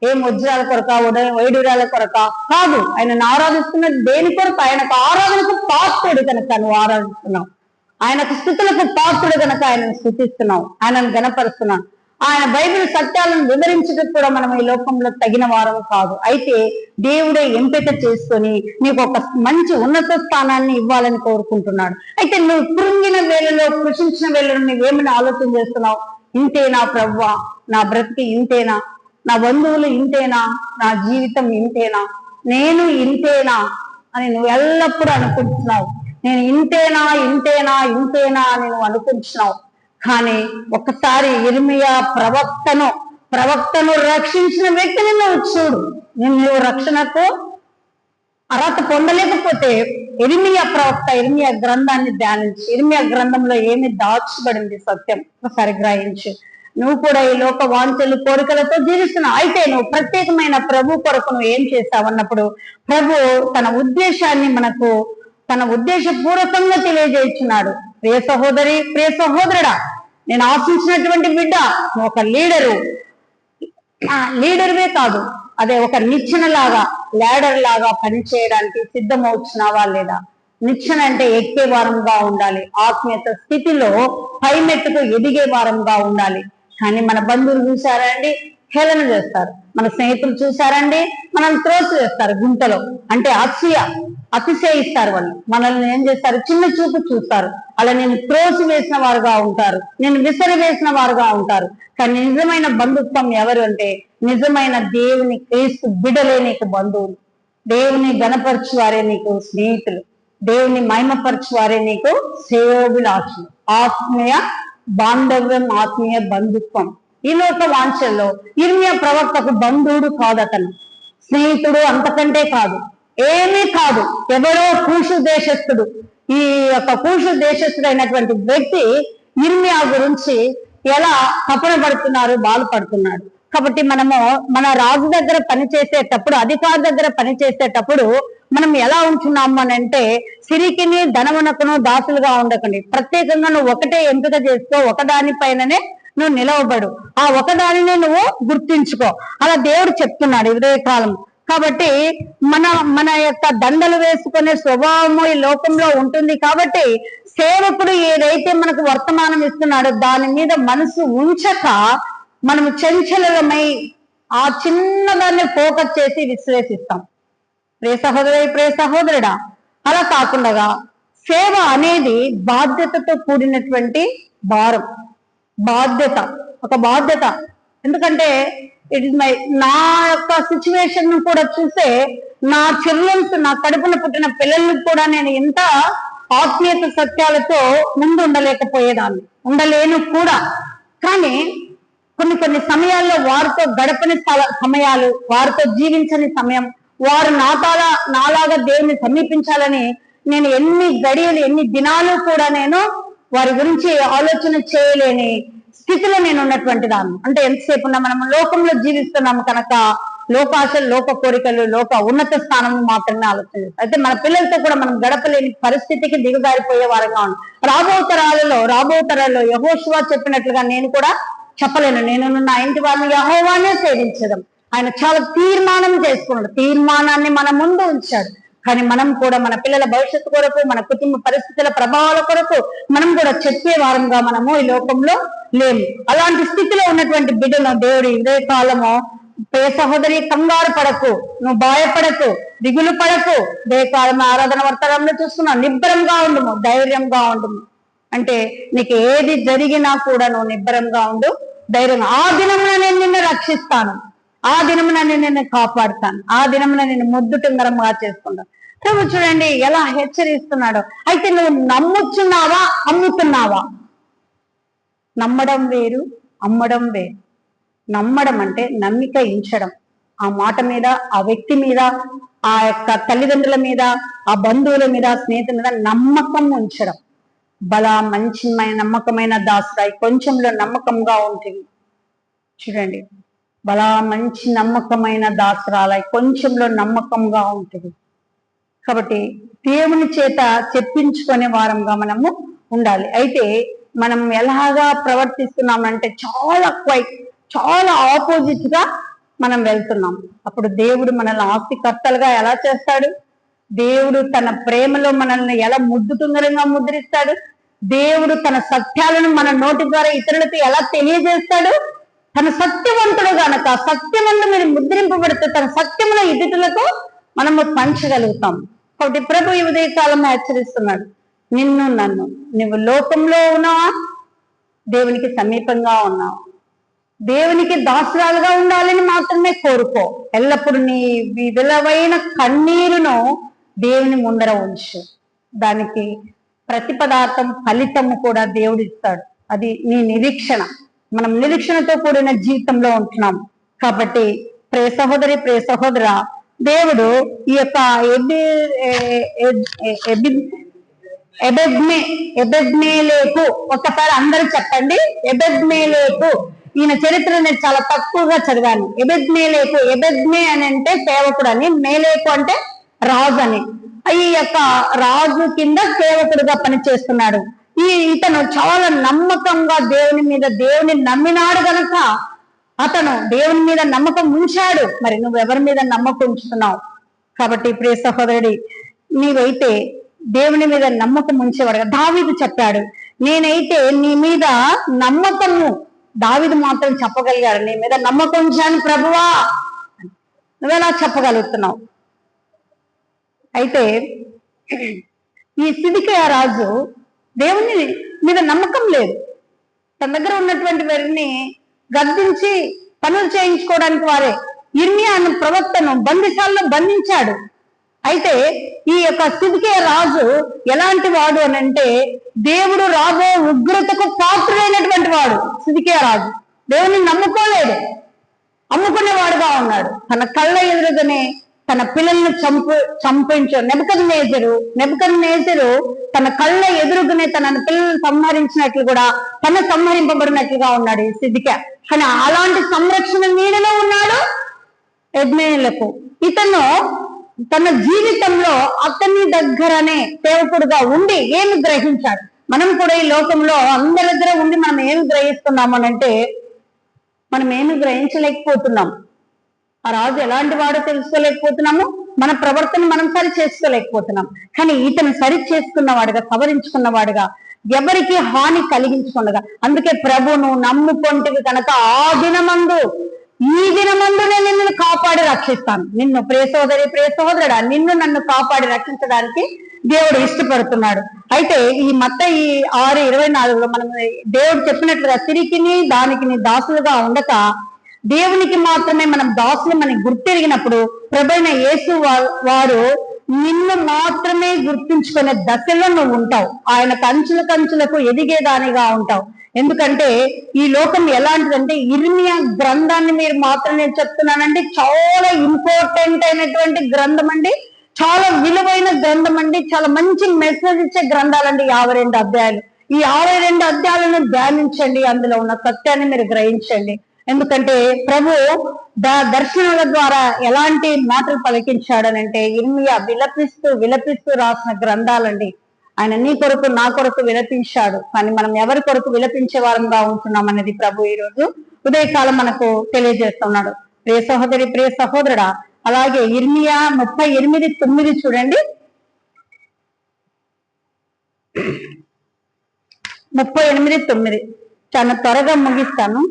ఏం వజ్రాల కొరక, వైడూర్యాల కొరక కాదు. ఆయనను ఆరాధిస్తున్నది దేని కొరకు? ఆయనకు ఆరాధనకు పాత్రుడు కనుక నువ్వు ఆరాధిస్తున్నావు, ఆయనకు స్తుతులకు పాత్రుడు కనుక ఆయనను స్తుతిస్తున్నావు, ఆయనను గణపరుస్తున్నావు. ఆయన బైబిల్ సత్యాలను వివరించడం కూడా మనం ఈ లోకంలో తగిన వారం కాదు. అయితే దేవుడే ఎంపిక చేసుకొని నీకు ఒక మంచి ఉన్నత స్థానాన్ని ఇవ్వాలని కోరుకుంటున్నాడు. అయితే నువ్వు కృంగిన వేళలో, కృషించిన వేళలో నువ్వేమని ఆలోచన చేస్తున్నావు? ఇంతేనా ప్రభువా, నా బ్రతికి ఇంతేనా, నా బంధువులు ఇంతేనా, నా జీవితం ఇంతేనా, నేను ఇంతేనా అని నువ్వు ఎల్లప్పుడూ అనుకుంటున్నావు. నేను ఇంతేనా ఇంతేనా ఇంతేనా అని నువ్వు అనుకుంటున్నావు. కానీ ఒక్కసారి యిర్మీయా ప్రవక్తను ప్రవక్తను రక్షించిన వ్యక్తిని నువ్వు చూడు. నువ్వు రక్షణకు అర్హత పొందలేకపోతే ఇర్మియా ప్రవక్త ఇర్మియా గ్రంథాన్ని ధ్యానించి, ఇర్మియా గ్రంథంలో ఏమి దాచబడింది సత్యం ఒకసారి గ్రహించు. నువ్వు కూడా ఈ లోక వాంఛలు కోరికలతో జీవిస్తున్నావు. అయితే నువ్వు ప్రత్యేకమైన ప్రభు కొరకు నువ్వు ఏం చేస్తావు అన్నప్పుడు ప్రభు తన ఉద్దేశాన్ని మనకు తన ఉద్దేశపూర్వకంగా తెలియజేస్తున్నాడు. ప్రియ సహోదరి, ప్రియ సహోదరుడా, నేను ఆశించినటువంటి బిడ్డ, నువ్వు ఒక లీడర్వే కాదు, అదే ఒక నిచ్చెన లాగా, ల్యాడర్ లాగా పనిచేయడానికి సిద్ధమవుతున్నావా లేదా? నిచ్చెన అంటే ఎక్కే వారంగా ఉండాలి, ఆత్మీయత స్థితిలో పై మెట్టుకు ఎదిగే వారంగా ఉండాలి. కానీ మన బంధువులు చూసారా అండి, హేళన చేస్తారు. మన స్నేహితులు చూసారండి, మనం త్రోసి వేస్తారు గుంటలో. అంటే అతిశయిస్తారు. వాళ్ళు మనల్ని ఏం చేస్తారు, చిన్న చూపు చూస్తారు. అలా నేను త్రోసి వేసిన వారుగా ఉంటారు, నేను విసరి వేసిన వారుగా ఉంటారు. కానీ నిజమైన బంధుత్వం ఎవరు అంటే నిజమైన దేవుని క్రీస్తు బిడ్డలే నీకు బంధువులు. దేవుని గణపరచు వారే నీకు స్నేహితులు, దేవుని మహిమపరచు వారే నీకు శ్రేయోభిలాషులు. ఆత్మీయ బాంధవ్యం, ఆత్మీయ బంధుత్వం. ఈ లోక వాంఛల్లో ఇర్మియా ప్రవక్తకు బంధువుడు కాదు, అతను స్నేహితుడు అంతకంటే కాదు, ఏమీ కాదు. ఎవరో కూషు దేశస్థుడు. ఈ యొక్క కూషు దేశస్థుడైనటువంటి వ్యక్తి ఇర్మియా గురించి ఎలా తపన పడుతున్నారు, బాధపడుతున్నాడు. కాబట్టి మనము మన రాజు దగ్గర పనిచేసేటప్పుడు, అధికారి దగ్గర పనిచేసేటప్పుడు మనం ఎలా ఉంటున్నాము అని అంటే, సిరికిని ధనమునకును దాసులుగా ఉండకండి. ప్రత్యేకంగా నువ్వు ఒకటే ఎంపిక చేసుకో, ఒకదానిపైననే నువ్వు నిలవబడు, ఆ ఒకదానినే నువ్వు గుర్తించుకో. అలా దేవుడు చెప్తున్నాడు ఇదే కాలం. కాబట్టి మన యొక్క దండలు వేసుకునే స్వభావము ఈ లోకంలో ఉంటుంది. కాబట్టి సేవకుడు ఏదైతే మనకు వర్తమానం ఇస్తున్నాడో దాని మీద మనసు ఉంచక మనము చంచలమై ఆ చిన్నదాన్ని ఫోకస్ చేసి విశ్లేషిస్తాం. ప్రియ సహోదరి, ప్రియ సహోదరుడా, అలా కాకుండా సేవ అనేది బాధ్యతతో కూడినటువంటి భారం, ఒక బాధ్యత. ఎందుకంటే ఇట్ ఇస్ నా యొక్క సిచ్యువేషన్ కూడా చూస్తే, నా చిల్డ్రన్స్, నా కడుపున పుట్టిన పిల్లలకు కూడా నేను ఎంత ఆత్మీయత సత్యాలతో ముందు ఉండలేను కూడా. కానీ కొన్ని సమయాల్లో వారితో గడపని సమయాలు, వారితో జీవించని సమయం, వారు నాలాగా దేవుని సమీపించాలని నేను ఎన్ని గడియలు, ఎన్ని దినాలు కూడా నేను వారి గురించి ఆలోచన చేయలేని స్థితిలో నేను ఉన్నటువంటి దాన్ని. అంటే ఎంతసేపు ఉన్నా మనం లోకంలో జీవిస్తున్నాము కనుక లోకాశలు, లోక కోరికలు, లోక ఉన్నత స్థానం మాత్రమే ఆలోచన చేస్తాం. అయితే మన పిల్లలతో కూడా మనం గడపలేని పరిస్థితికి దిగజారిపోయే వారంగా ఉన్నాం. రాబో తరాల్లో యెహోషువ చెప్పినట్లుగా నేను కూడా చెప్పలేను. నేను నా ఇంటి వారిని యెహోవానే సేవించడం. ఆయన చాలా తీర్మానం చేసుకున్నాడు, తీర్మానాన్ని మన ముందు ఉంచాడు. కానీ మనం కూడా మన పిల్లల భవిష్యత్తు కొరకు, మన కుటుంబ పరిస్థితుల ప్రభావాల కొరకు మనం కూడా చెప్పే వారంగా మనము ఈ లోకంలో లేము. అలాంటి స్థితిలో ఉన్నటువంటి బిడ్డను దేవుడు ఇదే కాలము, ప్రియ సహోదరి, కంగారు పడకు, నువ్వు భయపడకు, దిగులు పడకు. ఇదే కాలం ఆరాధన వర్తనంలో చూస్తున్నావు, నిబ్బరంగా ఉండుము, ధైర్యంగా ఉండుము. అంటే నీకు ఏది జరిగినా కూడా నువ్వు నిబ్బరంగా ఉండు, ధైర్యంగా. ఆ దినమున నేను నిన్ను రక్షిస్తాను, ఆ దినమున నేను నిన్ను కాపాడుతాను, ఆ దినమున నేను ముద్దుటుంగరంగా చేసుకుంటాను. ప్రభు చూడండి ఎలా హెచ్చరిస్తున్నాడు. అయితే నువ్వు నమ్ముచున్నావా, అమ్ముతున్నావా? నమ్మడం వేరు, అమ్మడం వేరు. నమ్మడం అంటే నమ్మిక ఉంచడం, ఆ మాట మీద, ఆ వ్యక్తి మీద, ఆ యొక్క తల్లిదండ్రుల మీద, ఆ బంధువుల మీద, స్నేహితుల మీద నమ్మకం ఉంచడం. మంచి నమ్మకమైన దాసురాయి కొంచెంలో నమ్మకంగా ఉంటుంది. చూడండి, మంచి నమ్మకమైన దాసురాలై కొంచెంలో నమ్మకంగా ఉంటుంది. కాబట్టి దేవుని చేత చెప్పించుకునే వారంగా మనము ఉండాలి. అయితే మనం ఎలాగా ప్రవర్తిస్తున్నామంటే చాలా ఆపోజిట్ గా మనం వెళ్తున్నాం. అప్పుడు దేవుడు మనల్ని ఆస్తికర్తలుగా ఎలా చేస్తాడు? దేవుడు తన ప్రేమలో మనల్ని ఎలా ముద్దుతుంగరంగా ముద్రిస్తాడు? దేవుడు తన సత్యాలను మన నోటి ద్వారా ఇతరులకు ఎలా తెలియజేస్తాడు? తన సత్యవంతుడు గనక, సత్యమందు మీరు ముద్రింపబడితే తన సత్యముల ఇతరులకు మనము పంచగలుగుతాం. కాబట్టి ప్రభు ఈ ఉదయకాలం హెచ్చరిస్తున్నాడు, నన్ను నువ్వు లోకంలో ఉన్నావా, దేవునికి సమీపంగా ఉన్నావు? దేవునికి దాసురాలుగా ఉండాలని మాత్రమే కోరుకో. ఎల్లప్పుడూ నీ విలువైన కన్నీరును దేవుని ముందర ఉంచు. దానికి ప్రతిపదార్థం, ఫలితము కూడా దేవుడు ఇస్తాడు. అది నీ నిరీక్షణ. మనం నిరీక్షణతో కూడిన జీవితంలో ఉంటున్నాం. కాబట్టి ప్రియ సహోదరి, ప్రియ సహోదర, దేవుడు ఈ యొక్క ఎబెద్మేలేకు, ఒకసారి అందరూ చెప్పండి, ఎబెద్మేలేకు. ఈయన చరిత్ర నేను చాలా తక్కువగా చదివాను. ఎబెద్మే అని అంటే సేవకుడు అని, మేలేకు అంటే రాజు అని. ఈ యొక్క రాజు కింద సేవకుడుగా పనిచేస్తున్నాడు. ఇతను చాలా నమ్మకంగా దేవుని నమ్మినాడు గనక అతను దేవుని మీద నమ్మకం ఉంచాడు. మరి నువ్వు ఎవరి మీద నమ్మకం ఉంచుతున్నావు? కాబట్టి ప్రియ సహోదరుడి, నీవైతే దేవుని మీద నమ్మకం ఉంచేవాడుగా. దావీదు చెప్పాడు, నేనైతే నీ మీద నమ్మకము, దావీదు మాత్రం చెప్పగలిగాడు, నీ మీద నమ్మకం ఉంచాను ప్రభువా. నువ్వెలా చెప్పగలుగుతున్నావు? అయితే ఈ సిద్కియా రాజు దేవుని మీద నమ్మకం లేదు. తన దగ్గర ఉన్నటువంటి వారిని గద్దించి పనులు చేయించుకోవడానికి వారే ఇర్మియాను ప్రవక్తను బందిశాలలో బంధించాడు. అయితే ఈ యొక్క సిద్కియా రాజు ఎలాంటి వాడు అని అంటే, దేవుడు రాబో ఉగ్రతకు పాత్రుడైనటువంటి వాడు. సిద్కియా రాజు దేవుని నమ్ముకోలేడు, అమ్ముకునేవాడుగా ఉన్నాడు. తన కళ్ళ ఎదురుగానే తన పిల్లలను చంపించు నెబుకద్నెజరు తన కళ్ళ ఎదురుగానే తన పిల్లలను సంహరించినట్లు కూడా తన సంహరింపబడినట్లుగా ఉన్నాడు ఈ సిద్కియా. కానీ అలాంటి సంరక్షణ నీడలో ఉన్నాడు ఎబ్నేలకు. ఇతను తన జీవితంలో అతని దగ్గరనే సేవకుడుగా ఉండి ఏమి గ్రహించాడు? మనం కూడా ఈ లోకంలో అందరి దగ్గర ఉండి మనం ఏమి గ్రహిస్తున్నాము అంటే, మనం ఏమి గ్రహించలేకపోతున్నాం. ఆ రాజు ఎలాంటి వాడో తెలుసుకోలేకపోతున్నాము, మన ప్రవర్తన మనం సరి చేసుకోలేకపోతున్నాం. కానీ ఇతను సరి చేసుకున్నవాడుగా, సవరించుకున్నవాడుగా, ఎవరికి హాని కలిగించకుండా. అందుకే ప్రభువును నమ్ముకొంటివి కనుక ఆ దినమందు, ఈ దినమందు నేను నిన్ను కాపాడి రక్షిస్తాను. నిన్ను ప్రియ సోదరి, ప్రియ సోదరుడా, నిన్ను నన్ను కాపాడి రక్షించడానికి దేవుడు ఇష్టపడుతున్నాడు. అయితే ఈ మత్తయి 6:24 మనం దేవుడు చెప్పినట్లుగా సిరికిని దానికి దాసులుగా ఉండక దేవునికి మాత్రమే మనం దాసులమని గుర్తెరిగినప్పుడు ప్రభువైన యేసు వారు నిన్ను మాత్రమే గుర్తించుకునే దశలో నువ్వు ఉంటావు. ఆయన కంచులకు ఎదిగేదానిగా ఉంటావు. ఎందుకంటే ఈ లోకం ఎలాంటిదంటే, ఇర్మియా గ్రంథాన్ని మీరు మాత్రమే చెప్తున్నానండి, చాలా ఇంపార్టెంట్ అయినటువంటి గ్రంథం అండి, చాలా విలువైన గ్రంథం అండి, చాలా మంచి మెసేజ్ ఇచ్చే గ్రంథాలండి 52 అధ్యాయాలు. ఈ 52 అధ్యాయాలను ధ్యానించండి, అందులో ఉన్న సత్యాన్ని మీరు గ్రహించండి. ఎందుకంటే ప్రభు దర్శనాల ద్వారా ఎలాంటి మాటలు పలికించాడనంటే, ఇర్మియా విలపిస్తూ రాసిన గ్రంథాలండి. ఆయన నీ కొరకు నా కొరకు విలపించాడు. కానీ మనం ఎవరి కొరకు విలపించే వారంగా ఉంటున్నాం అనేది ప్రభు ఈ రోజు ఉదయకాలం మనకు తెలియజేస్తున్నాడు. ప్రియ సహోదరి, ప్రియ సహోదరుడా, అలాగే ఇర్మియా 38:9 చూడండి. 38:9 చాలా త్వరగా ముగిస్తాను.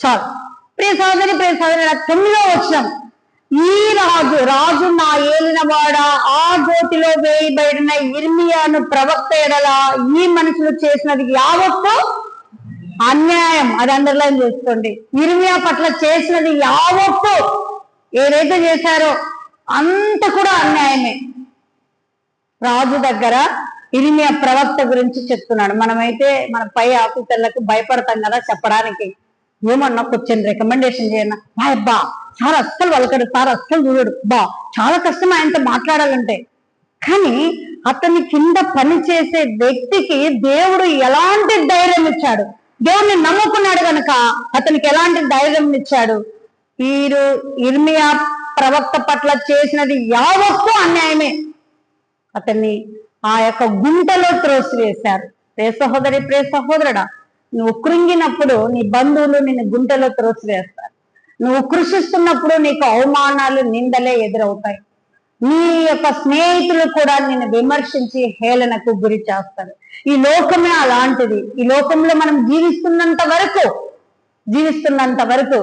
చాలు. ప్రియ సోదరి, ప్రియ సోదరి, 9వ వచనం, ఈ రాజు నా ఏలినవాడ ఆ గోతిలో వేయబడిన ఇర్మియాను ప్రవక్త ఎడల ఈ మనుషులు చేసినది యావత్తు అన్యాయం. అది అండర్లైన్ చేసుకోండి. ఇర్మియా పట్ల చేసినది యావత్తు ఏదైతే చేశారో అంత కూడా అన్యాయమే. రాజు దగ్గర ఇర్మియా ప్రవక్త గురించి చెప్తున్నాడు. మనమైతే మన పై ఆఫీసర్లకు భయపడతాం కదా చెప్పడానికి. ఏమన్నా కొంచెం రికమెండేషన్ చేయన్నా, అబ్బా సార్ అస్సలు వలకడు, సార్ అస్సలు చూడడు, బా చాలా కష్టం ఆయనతో మాట్లాడాలంటే. కానీ అతని కింద పనిచేసే వ్యక్తికి దేవుడు ఎలాంటి ధైర్యం ఇచ్చాడు? దేవుడిని నమ్ముకున్నాడు కనుక అతనికి ఎలాంటి ధైర్యం ఇచ్చాడు? వీరు ఇర్మియా ప్రవక్త పట్ల చేసినది యావత్తు అన్యాయమే. అతన్ని ఆ యొక్క గుంటలో త్రోసివేశారు. ప్రియ సహోదరి, ప్రియ సహోదరుడా, నువ్వు కృంగినప్పుడు నీ బంధువులు నిన్ను గుంటలో త్రోసివేస్తారు. నువ్వు కృషిస్తున్నప్పుడు నీకు అవమానాలు, నిందలే ఎదురవుతాయి. నీ యొక్క స్నేహితులు కూడా నిన్ను విమర్శించి హేళనకు గురి చేస్తారు. ఈ లోకమే అలాంటిది. ఈ లోకంలో మనం జీవిస్తున్నంత వరకు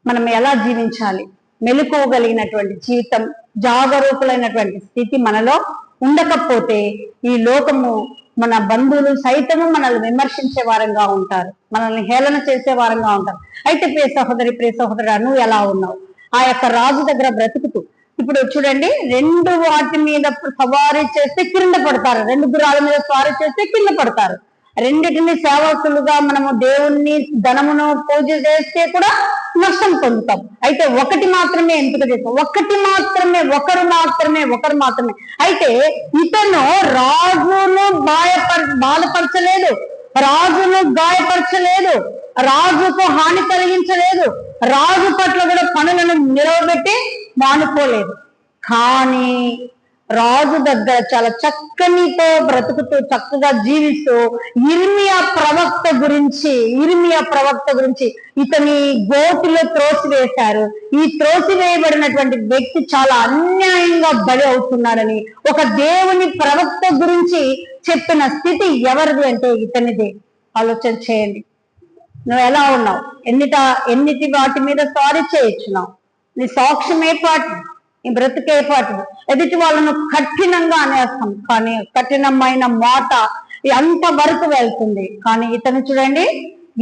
మనం ఎలా జీవించాలి? మెలకువగలిగినటువంటి జీవితం, జాగరూకులైనటువంటి స్థితి మనలో ఉండకపోతే ఈ లోకము, మన బంధువులు సైతము మనల్ని విమర్శించే వారంగా ఉంటారు, మనల్ని హేళన చేసే వారంగా ఉంటారు. అయితే ప్రియ సహోదరి, ప్రియ సహోదరుడు, నువ్వు ఎలా ఉన్నావు? ఆ యొక్క రాజు దగ్గర బ్రతుకుతూ ఇప్పుడు చూడండి, 2 వాటి మీద సవారీ చేస్తే కింద పడతారు, 2 గుర్రాల మీద సవారీ చేస్తే కింద పడతారు. రెండిటిని సేవకులుగా మనము దేవుణ్ణి, ధనమును పూజ చేస్తే కూడా నష్టం పొందుతాం. అయితే ఒకటి మాత్రమే ఎంపిక చేస్తాం, ఒకరు మాత్రమే. అయితే ఇతను రాజును బాధపరచలేదు, రాజును గాయపరచలేదు, రాజుకు హాని కలిగించలేదు, రాజు పట్ల కూడా పనులను నిలవబెట్టి మానుకోలేదు. కానీ రాజు దగ్గర చాలా చక్కనితో బ్రతుకుతూ, చక్కగా జీవిస్తూ ఇర్మియా ప్రవక్త గురించి ఇతని గోతిలో త్రోసివేశారు. ఈ త్రోసివేయబడినటువంటి వ్యక్తి చాలా అన్యాయంగా బలి అవుతున్నాడని ఒక దేవుని ప్రవక్త గురించి చెప్పిన స్థితి ఎవరిది అంటే ఇతనిదే. ఆలోచన చేయండి. నువ్వు ఎలా ఉన్నావు? ఎన్నిటి వాటి మీద సారీ చేయించున్నావు? నీ సాక్ష్యం ఏ పాటి, నీ బ్రతుకే పాటి. ఎదుటి వాళ్ళను కఠినంగా అనేస్తాం, కానీ కఠినమైన మాట అంతవరకు వెళ్తుంది. కానీ ఇతను చూడండి,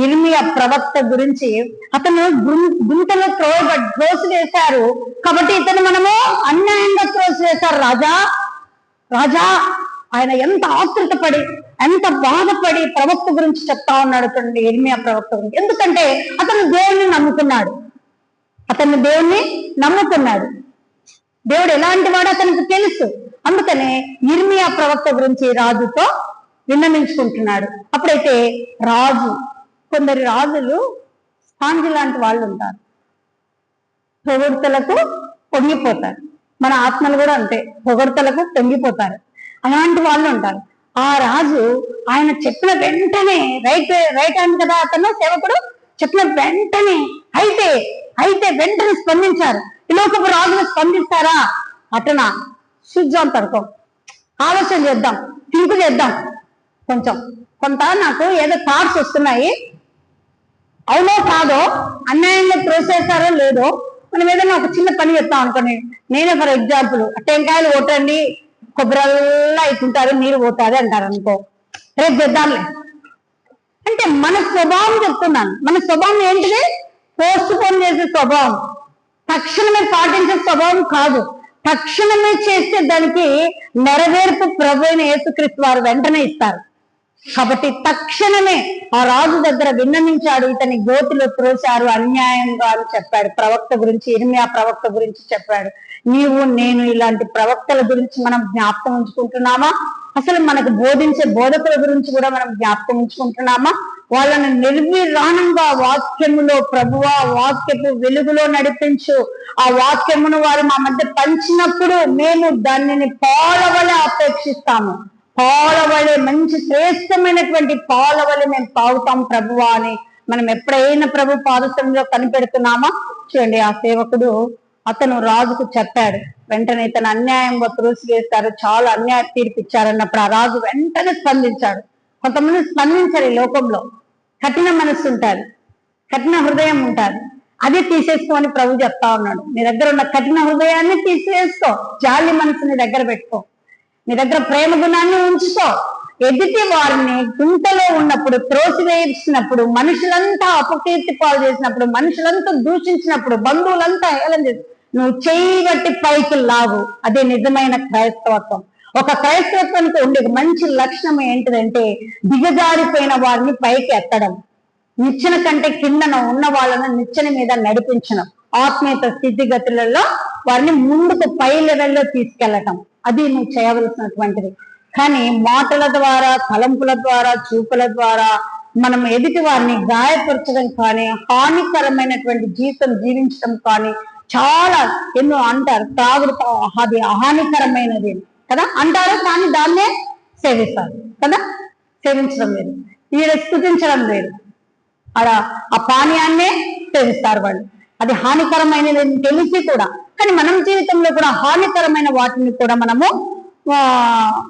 ఇర్మియా ప్రవక్త గురించి, అతను గుంటలో త్రోసివేశారు కాబట్టి ఇతను మనము అన్యాయంగా త్రోసివేశారు. రాజా ఆయన ఎంత ఆతృతపడి, ఎంత బాధపడి ప్రవక్త గురించి చెప్తా ఉన్నాడు చూడండి, ఇర్మియా ప్రవక్త గురించి. ఎందుకంటే అతను దేవుణ్ణి నమ్ముకున్నాడు. దేవుడు ఎలాంటి వాడు అతనికి తెలుసు. అందుకనే ఇర్మియా ప్రవక్త గురించి రాజుతో విన్నమించుకుంటున్నాడు. అప్పుడైతే కొందరు రాజులు స్పాంజి లాంటి వాళ్ళు ఉంటారు, పొగడ్తలకు పొంగిపోతారు. మన ఆత్మలు కూడా అంతే, పొగడ్తలకు పొంగిపోతారు. అలాంటి వాళ్ళు ఉంటారు. ఆ రాజు ఆయన చెప్పిన వెంటనే, రైట్ అని కదా అతను సేవకుడు, చెప్పిన వెంటనే అయితే వెంటనే స్పందించారు. ఈ లోకపు రాజులు స్పందిస్తారా? అటనా? చూద్దాం, తడుకో, ఆలోచన చేద్దాం, థింక్ చేద్దాం. కొంత నాకు ఏదో థాట్స్ వస్తున్నాయి, అవునో కాదో, అన్యాయంగా త్రోసేసారో లేదో. మనం ఏదైనా ఒక చిన్న పని చెప్తాం అనుకోండి. నేనే ఫర్ ఎగ్జాంపుల్, టెంకాయలు కొట్టండి, కొబ్బరల్లా ఇస్తుంటారు, నీరు పోతాది అంటారు అనుకో, రేపు చేద్దాంలే అంటే మన స్వభావం చెప్తున్నాను. మన స్వభావం ఏంటిది? పోస్ట్ పోన్ చేసే స్వభావం, తక్షణమే పాటించే స్వభావం కాదు. తక్షణమే చేస్తే దానికి నెరవేర్పు ప్రభు అయిన యేసుక్రీస్తు వారు వెంటనే ఇస్తారు. కాబట్టి తక్షణమే ఆ రాజు దగ్గర విన్నమించాడు, ఇతని గోతిలో త్రోశారు అన్యాయంగా అని చెప్పాడు. ప్రవక్త గురించి, ఇర్మియా ప్రవక్త గురించి చెప్పాడు. నేను ఇలాంటి ప్రవక్తల గురించి మనం జ్ఞాపకం ఉంచుకుంటున్నామా? అసలు మనకు బోధించే బోధకుల గురించి కూడా మనం జ్ఞాపకం ఉంచుకుంటున్నామా? వాళ్ళని నిర్విరాణంగా వాక్యములో, ప్రభువా వాక్యపు వెలుగులో నడిపించు, ఆ వాక్యమును వారు మా మధ్య పంచినప్పుడు మేము దానిని పాలవలే అపేక్షిస్తాము, పాలవలే, మంచి శ్రేష్టమైనటువంటి పాలవలే మేము తాగుతాం ప్రభువా అని మనం ఎప్పుడైనా ప్రభు పాదసంలో కనిపెడుతున్నామా? చూడండి, ఆ సేవకుడు అతను రాజుకు చెప్పాడు. వెంటనే ఇతను అన్యాయంగా త్రోసివేస్తారు, చాలా అన్యాయ తీర్పిచ్చారన్నప్పుడు ఆ రాజు వెంటనే స్పందించాడు. కొంతమంది స్పందించారు. ఈ లోకంలో కఠిన మనస్సు ఉంటారు, కఠిన హృదయం ఉంటారు. అదే తీసేసుకోమని ప్రభు చెప్తా ఉన్నాడు. నీ దగ్గర ఉన్న కఠిన హృదయాన్ని తీసివేసుకో, జాలి మనసుని దగ్గర పెట్టుకో, నీ దగ్గర ప్రేమ గుణాన్ని ఉంచుకో. ఎదుటి వారిని గుంటలో ఉన్నప్పుడు, త్రోసివేసినప్పుడు, మనుషులంతా అపకీర్తి పాలు చేసినప్పుడు, మనుషులంతా దూషించినప్పుడు, బంధువులంతా హేళన చేసి నువ్వు చేయబట్టి పైకి లాగు. అదే నిజమైన క్రైస్తవత్వం. ఒక క్రైస్తవత్వానికి ఉండే మంచి లక్షణం ఏంటిదంటే దిగజారిపోయిన వారిని పైకి ఎత్తడం, నిచ్చెన కంటే కిందన ఉన్న వాళ్ళను నిచ్చెన మీద నడిపించడం, ఆత్మీయత స్థితిగతులలో వారిని ముందుకు పై లెవెల్లో తీసుకెళ్లటం, అది నువ్వు చేయవలసినటువంటిది. కానీ మాటల ద్వారా, తలంపుల ద్వారా, చూపుల ద్వారా మనం ఎదుటి వారిని గాయపరచడం కానీ, హానికరమైనటువంటి జీవితం జీవించడం కానీ చాలా ఎన్నో అంటారు. తాగుడు అది హానికరమైనది కదా అంటారు, కానీ దాన్నే సేవిస్తారు. కదా, సేవించడం లేదు. ఈడ స్తుతించడం లేదు, ఆడ ఆ పానీయాన్నే సేవిస్తారు వాళ్ళు. అది హానికరమైనది తెలిసి కూడా. కానీ మనం జీవితంలో కూడా హానికరమైన వాటిని కూడా మనము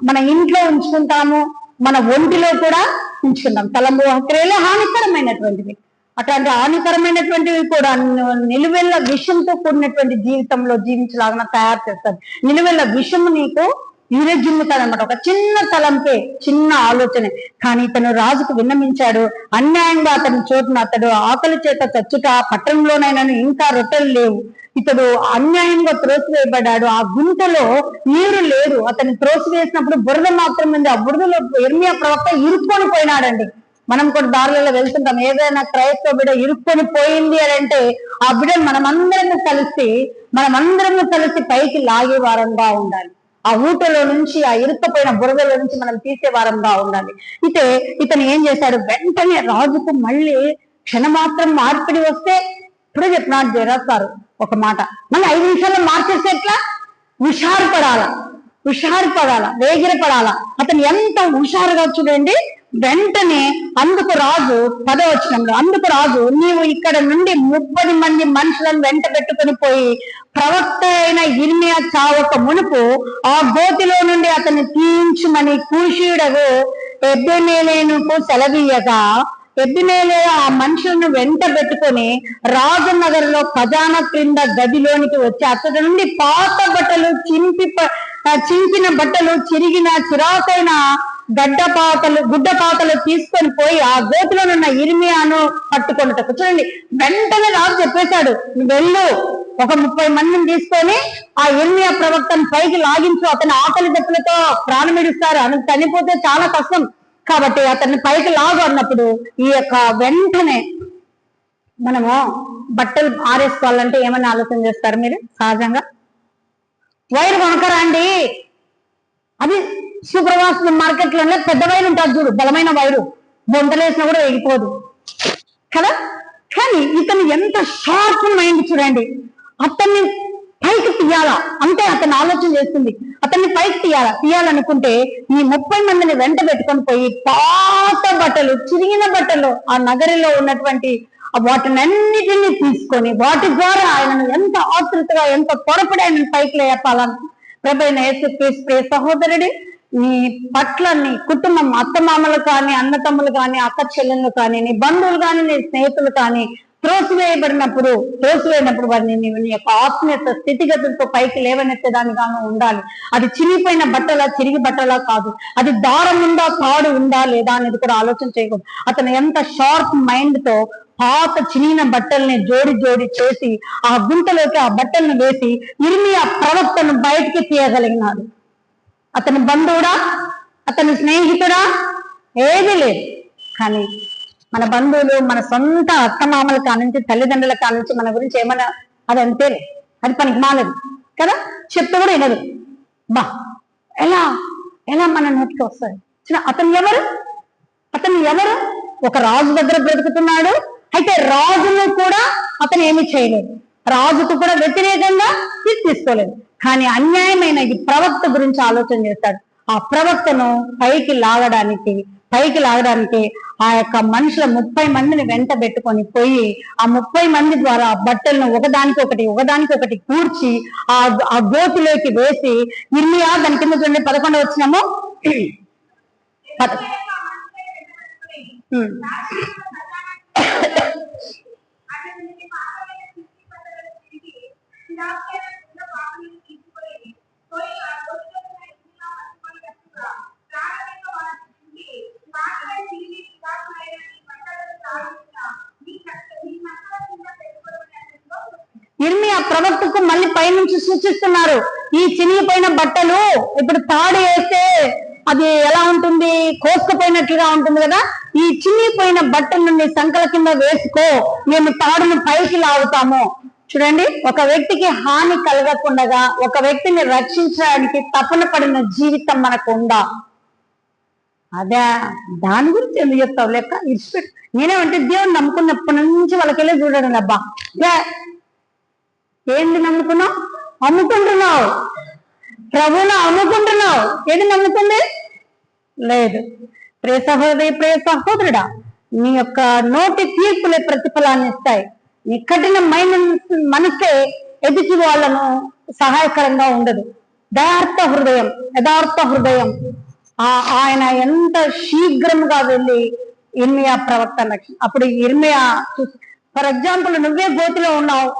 మన ఇంట్లో ఉంచుకుంటాము, మన ఒంటిలో కూడా ఉంచుకుంటాం. తలంబు క్రియలు హానికరమైనటువంటివి. అట్లాంటి హానికరమైనటువంటివి కూడా నిలువెల్ల విషంతో కూడినటువంటి జీవితంలో జీవించలాగా తయారు చేస్తారు. నిలువెల్ల విషము నీకు అనమాట. ఒక చిన్న తలంపే, చిన్న ఆలోచనే. కానీ ఇతను రాజుకు విన్నమించాడు. అన్యాయంగా అతని చోటున అతడు ఆకలి చేత చచ్చుట, పట్టణంలోనైనా ఇంకా రొట్టెలు లేవు. ఇతడు అన్యాయంగా త్రోసివేయబడ్డాడు. ఆ గుంటలో నీరు లేదు. అతన్ని త్రోసివేసినప్పుడు బురద మాత్రం ఉంది. ఆ బురదలో ఇర్మియా ప్రవక్త ఇరుక్కొని పోయినాడండి. మనం కూడా దారులలో వెళ్తుంటాం. ఏదైనా క్రైస్తవ బిడ్డ ఇరుక్కొని పోయింది అని అంటే ఆ బిడ్డను మనమందరము కలిసి పైకి లాగే వారంగా ఉండాలి. ఆ ఊటలో నుంచి, ఆ ఇరుక్కపోయిన బురదలో నుంచి మనం తీసే వారంగా ఉండాలి. ఇతను ఏం చేశాడు, వెంటనే రాజుకు మళ్ళీ క్షణమాత్రం మార్పిడి వస్తే ఇప్పుడే చెప్పినాడు జరాసారు ఒక మాట, మళ్ళీ 5 నిమిషాల్లో మార్చేస్తే ఎట్లా? హుషారుపడాల, వేగిరపడాలా. అతను ఎంత హుషారుగా చూడండి. వెంటనే అందుకు రాజు 10వ వచనంలో, అందుకు రాజు, నీవు ఇక్కడ నుండి 30 మంది మనుషులను వెంట పెట్టుకుని పోయి ప్రవక్త అయిన ఇర్మియా చావక మునుపు ఆ గోతిలో నుండి అతన్ని తీయించుమని కూషీయుడకు ఎబ్బెమేలేనుకు సెలవీయగా, ఎబ్బెమేలే ఆ మనుషులను వెంట పెట్టుకొని రాజనగర్లో ఖజానా క్రింద గదిలోనికి వచ్చి అతడి నుండి పాత బట్టలు, చింపిన బట్టలు, చిరిగిన చిరాకైన గుడ్డపాతలు తీసుకొని పోయి ఆ గోతిలోనున్న ఇర్మియాను పట్టుకొనుటకు. చూడండి, వెంటనే రాజు చెప్పేశాడు, వెళ్ళు, ఒక 30 మందిని తీసుకొని ఆ ఇర్మియా ప్రవక్తను పైకి లాగించు. అతని ఆకలి దెబ్బలతో ప్రాణమిడుస్తారు, అతను చనిపోతే చాలా కష్టం కాబట్టి అతన్ని పైకి లాగు అన్నప్పుడు ఈ యొక్క వెంటనే మనము బట్టలు ఆరేసుకోవాలంటే ఏమని ఆలోచన చేస్తారు మీరు? సహజంగా వైరు కొనకరా అండి, అది సూపర్వాస్ మార్కెట్ లోనే పెద్ద వైరు ఉంటుంది చూడు, బలమైన వైరు, బొంతలేసినా కూడా ఎగిపోదు కదా. కానీ ఇతను ఎంత షార్ప్ మైండ్ చూడండి, అతన్ని పైకి తీయాలా అంటే అతను ఆలోచన చేస్తుంది. అతన్ని పైకి తీయాలనుకుంటే ఈ 30 మందిని వెంట పెట్టుకొని పోయి పాత బట్టలు, చిరిగిన బట్టలు, ఆ నగరిలో ఉన్నటువంటి వాటినన్నిటినీ తీసుకొని వాటి ద్వారా ఆయనను ఎంత ఆతృతగా, ఎంత త్వరపడి ఆయనను పైకి లేపాలని ప్రభువైన యేసుక్రీస్తు సహోదరుడి నీ పట్ల, నీ కుటుంబం, అత్తమామలు కానీ, అన్నతమ్ములు కానీ, అక్క చెల్లెళ్ళు కానీ, నీ బంధువులు కానీ, నీ స్నేహితులు కానీ త్రోసివేయనప్పుడు వారిని నీ యొక్క ఆత్మీయత స్థితిగతులతో పైకి లేవనెత్తేదానిగాను ఉండాలి. అది చిరిగిపోయిన బట్టలా, చిరిగి బట్టలా కాదు, అది దారం ఉందా, తాడు ఉందా లేదా అనేది కూడా ఆలోచన చేయకూడదు. అతను ఎంత షార్ప్ మైండ్ తో పాత చినిగిన బట్టల్ని జోడి చేసి ఆ గుంటలోకి ఆ బట్టలను వేసి ఇర్మియా ప్రవక్తను బయటికి తీయగలిగినాడు. అతని బంధువుడా, అతని స్నేహితుడా, ఏది లేదు. కానీ మన బంధువులు, మన సొంత అత్తమామల కానుంచి, తల్లిదండ్రుల కానుంచి మన గురించి ఏమన్నా అది అంతేలే, అది పనికి మాలేదు కదా, చెప్తే కూడా వినదు. ఎలా మన నోటికి వస్తుంది. అతను ఎవరు? ఒక రాజు దగ్గర బ్రతుకుతున్నాడు. అయితే రాజును కూడా అతను ఏమి చేయలేదు, రాజుకు కూడా వ్యతిరేకంగా తీసుకోలేదు. కానీ అన్యాయమైన ఈ ప్రవక్త గురించి ఆలోచన చేస్తాడు. ఆ ప్రవక్తను పైకి లాగడానికి ఆ యొక్క మనుషుల 30 మందిని వెంట పెట్టుకొని పోయి ఆ 30 మంది ద్వారా ఆ బట్టలను ఒకదానికొకటి కూర్చి ఆ గోతిలోకి వేసి ఇర్మియా దాని కింద చూడండి 11 వచ్చినాము. ఇర్మియా ప్రవక్తకు మళ్ళీ పైనుంచి సూచిస్తున్నారు. ఈ చినిగిపోయిన బట్టలు ఇప్పుడు తాడు వేస్తే అది ఎలా ఉంటుంది, కోసుకుపోయినట్లుగా ఉంటుంది కదా. ఈ చినిగిపోయిన బట్టలను సంకల కింద వేసుకో, మేము తాడును పైకి లాగుతాము. చూడండి, ఒక వ్యక్తికి హాని కలగకుండా ఒక వ్యక్తిని రక్షించడానికి తపన పడిన జీవితం మనకు ఉందా? అదే దాని గురించి ఎందుకు చెప్తావు లెక్క ఇన్స్పెక్ట్. నేనేమంటే దేవుని నమ్ముకున్నప్పటి నుంచి వాళ్ళకెళ్ళి చూడడం, అబ్బా ఏంది నమ్ముకున్నావు? అమ్ముకుంటున్నావు, ప్రభువును అమ్ముకుంటున్నావు. ఏది నమ్ముతుంది? లేదు. ప్రియ సహోదరి, ప్రియ సహోదరుడా, నీ యొక్క నోటి తీర్పులే ప్రతిఫలాన్ని ఇస్తాయి. నీ కఠినమైన మనసే ఎదుటి వాళ్ళను సహాయకరంగా ఉండదు. యథార్థ హృదయం ఆయన ఎంత శీఘ్రంగా వెళ్ళి ఇర్మియా ప్రవక్త అప్పుడు ఇర్మియా ఫర్ ఎగ్జాంపుల్, నువ్వే గోతిలో ఉన్నావు,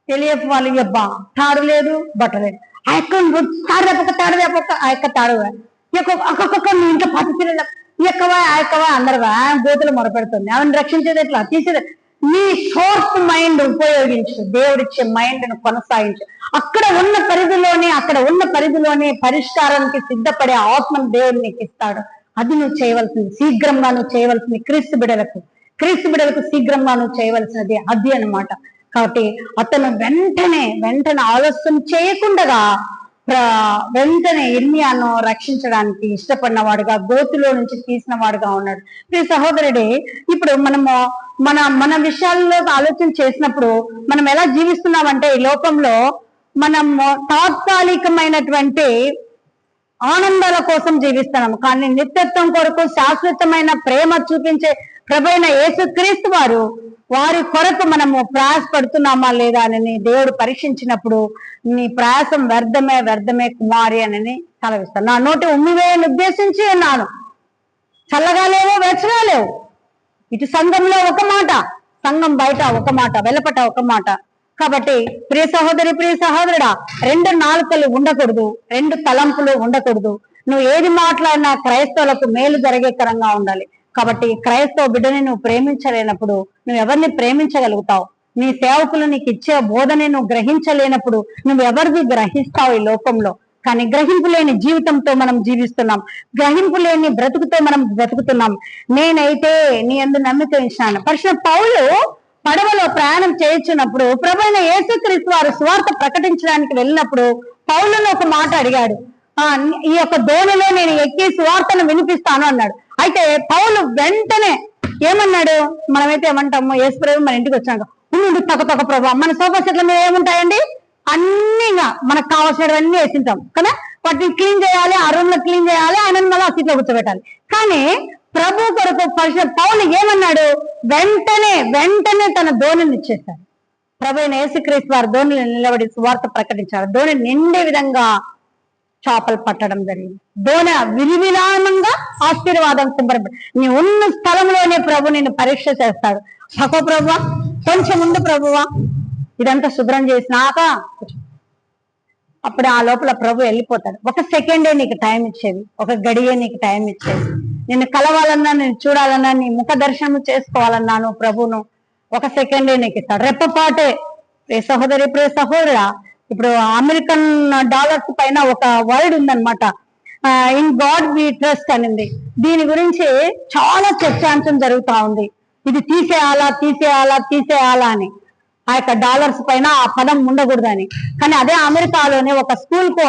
తెలియక వాళ్ళు అబ్బా తాడు లేదు బట్ట లేదు, ఆ యొక్క తాడు వేపక ఆ యొక్క తాడు ఒక్కొక్క నీ ఇంట్లో పద్ధతి ఎక్కవా ఆ ఎక్కవా అందరువా గోతులు మొరపెడుతుంది. ఆమెను రక్షించేది ఎట్లా? తీసేది. నీ షార్ప్ మైండ్ ఉపయోగించు, దేవుడిచ్చే మైండ్ ను కొనసాగించు. అక్కడ ఉన్న పరిధిలోనే పరిష్కారానికి సిద్ధపడే ఆత్మను దేవుడు నీకు ఇస్తాడు. అది నువ్వు చేయవలసింది, శీఘ్రంగా నువ్వు చేయవలసింది. క్రీస్తు బిడలకు శీఘ్రంగా నువ్వు చేయవలసినది అది అన్నమాట. కాబట్టి అతను వెంటనే ఆలస్యం చేయకుండా వెంటనే ఇర్మియాను రక్షించడానికి ఇష్టపడిన వాడుగా, గోతులో నుంచి తీసిన వాడుగా ఉన్నాడు. ప్రియ సహోదరుడే, ఇప్పుడు మనము మన విషయాల్లో ఆలోచన చేసినప్పుడు మనం ఎలా జీవిస్తున్నామంటే, ఈ లోకంలో మనం తాత్కాలికమైనటువంటి ఆనందాల కోసం జీవిస్తున్నాము. కానీ నిత్యత్వం కొరకు శాశ్వతమైన ప్రేమ చూపించే ప్రభువైన యేసుక్రీస్తు వారి కొరకు మనము ప్రయాసపడుతున్నామా లేదా అని దేవుడు పరీక్షించినప్పుడు, నీ ప్రయాసం వ్యర్థమే కుమారి అని తలవిస్తాను. నా నోటి ఉమ్మివేయని ఉద్దేశించి ఉన్నాను. చల్లగా లేవు, వెచ్చగా లేవు. ఇటు సంఘంలో ఒక మాట, సంఘం బయట ఒక మాట, వెలపట ఒక మాట. కాబట్టి ప్రియ సహోదరి, ప్రియ సహోదరుడా, 2 నాలుకలు ఉండకూడదు, 2 తలంపులు ఉండకూడదు. నువ్వు ఏది మాట్లాడినా క్రైస్తవులకు మేలు జరిగేకరంగా ఉండాలి. కాబట్టి క్రైస్తవ బిడ్డని నువ్వు ప్రేమించలేనప్పుడు నువ్వు ఎవరిని ప్రేమించగలుగుతావు? నీ సేవకులు నీకు ఇచ్చే బోధని నువ్వు గ్రహించలేనప్పుడు నువ్వు ఎవరిది గ్రహిస్తావు ఈ లోకంలో? కానీ గ్రహింపు లేని జీవితంతో మనం జీవిస్తున్నాం, గ్రహింపు లేని బ్రతుకుతో మనం బ్రతుకుతున్నాం. నేనైతే నీ యందు నమ్మిక ఉంచాను. పరిశుద్ధ పౌలు పడవలో ప్రయాణం చేయించినప్పుడు ప్రభువైన యేసుక్రీస్తు వారు సువార్త ప్రకటించడానికి వెళ్ళినప్పుడు పౌలును ఒక మాట అడిగాడు. ఈ యొక్క దోణిలో నేను ఎక్కి సువార్తను వినిపిస్తాను అన్నాడు. అయితే పౌలు వెంటనే ఏమన్నాడు? మనమైతే ఏమంటాము, యేసు ప్రభు మన ఇంటికి వచ్చాక తొక్క ప్రభు, మన సోఫా సెట్ల మీద ఏముంటాయండి? అన్నీగా మనకు కావాల్సినవన్నీ వేసింటాం కదా, వాటిని క్లీన్ చేయాలి, ఆ రూమ్ లో క్లీన్ చేయాలి, ఆయన మళ్ళీ ఆ సీట్లో కూర్చోబెట్టాలి. కానీ ప్రభు కొరకు పౌలు ఏమన్నాడు? వెంటనే తన దోణిని ఇచ్చేశాడు. ప్రభువైన యేసుక్రీస్తు వారు దోణిలో నిలబడి సువార్త ప్రకటించారు. దోణి నిండే విధంగా చేపలు పట్టడం జరిగింది. దోణి విరివిరామంగా ఆశీర్వాదం సింపరపడి నీ ఉన్న స్థలంలోనే ప్రభు నిన్ను పరీక్ష చేస్తాడు. సకో ప్రభువా, కొంచెం ముందు ప్రభువా, ఇదంతా శుభ్రం చేసినాక అప్పుడు ఆ లోపల ప్రభు వెళ్ళిపోతాడు. ఒక సెకండే నీకు టైం ఇచ్చేది, ఒక గడియే నీకు టైం ఇచ్చేది. నిన్ను కలవాలన్నా, నేను చూడాలన్నా, నీ ముఖ దర్శనం చేసుకోవాలన్నా నువ్వు ప్రభును ఒక సెకండే నీకు ఇస్తాడు, రెప్పపాటే. ప్రియ సహోదరి, ప్రియ సహోదరుడా, ఇప్పుడు అమెరికన్ డాలర్స్ పైన ఒక వర్డ్ ఉందన్నమాట, ఇన్ గాడ్ వి ట్రస్ట్ అనింది. దీని గురించి చాలా చర్చాంశం జరుగుతా ఉంది. ఇది తీసేయాలా అని. ఆ యొక్క డాలర్స్ పైన ఆ పదం ఉండకూడదని. కానీ అదే అమెరికాలోనే ఒక స్కూల్ కు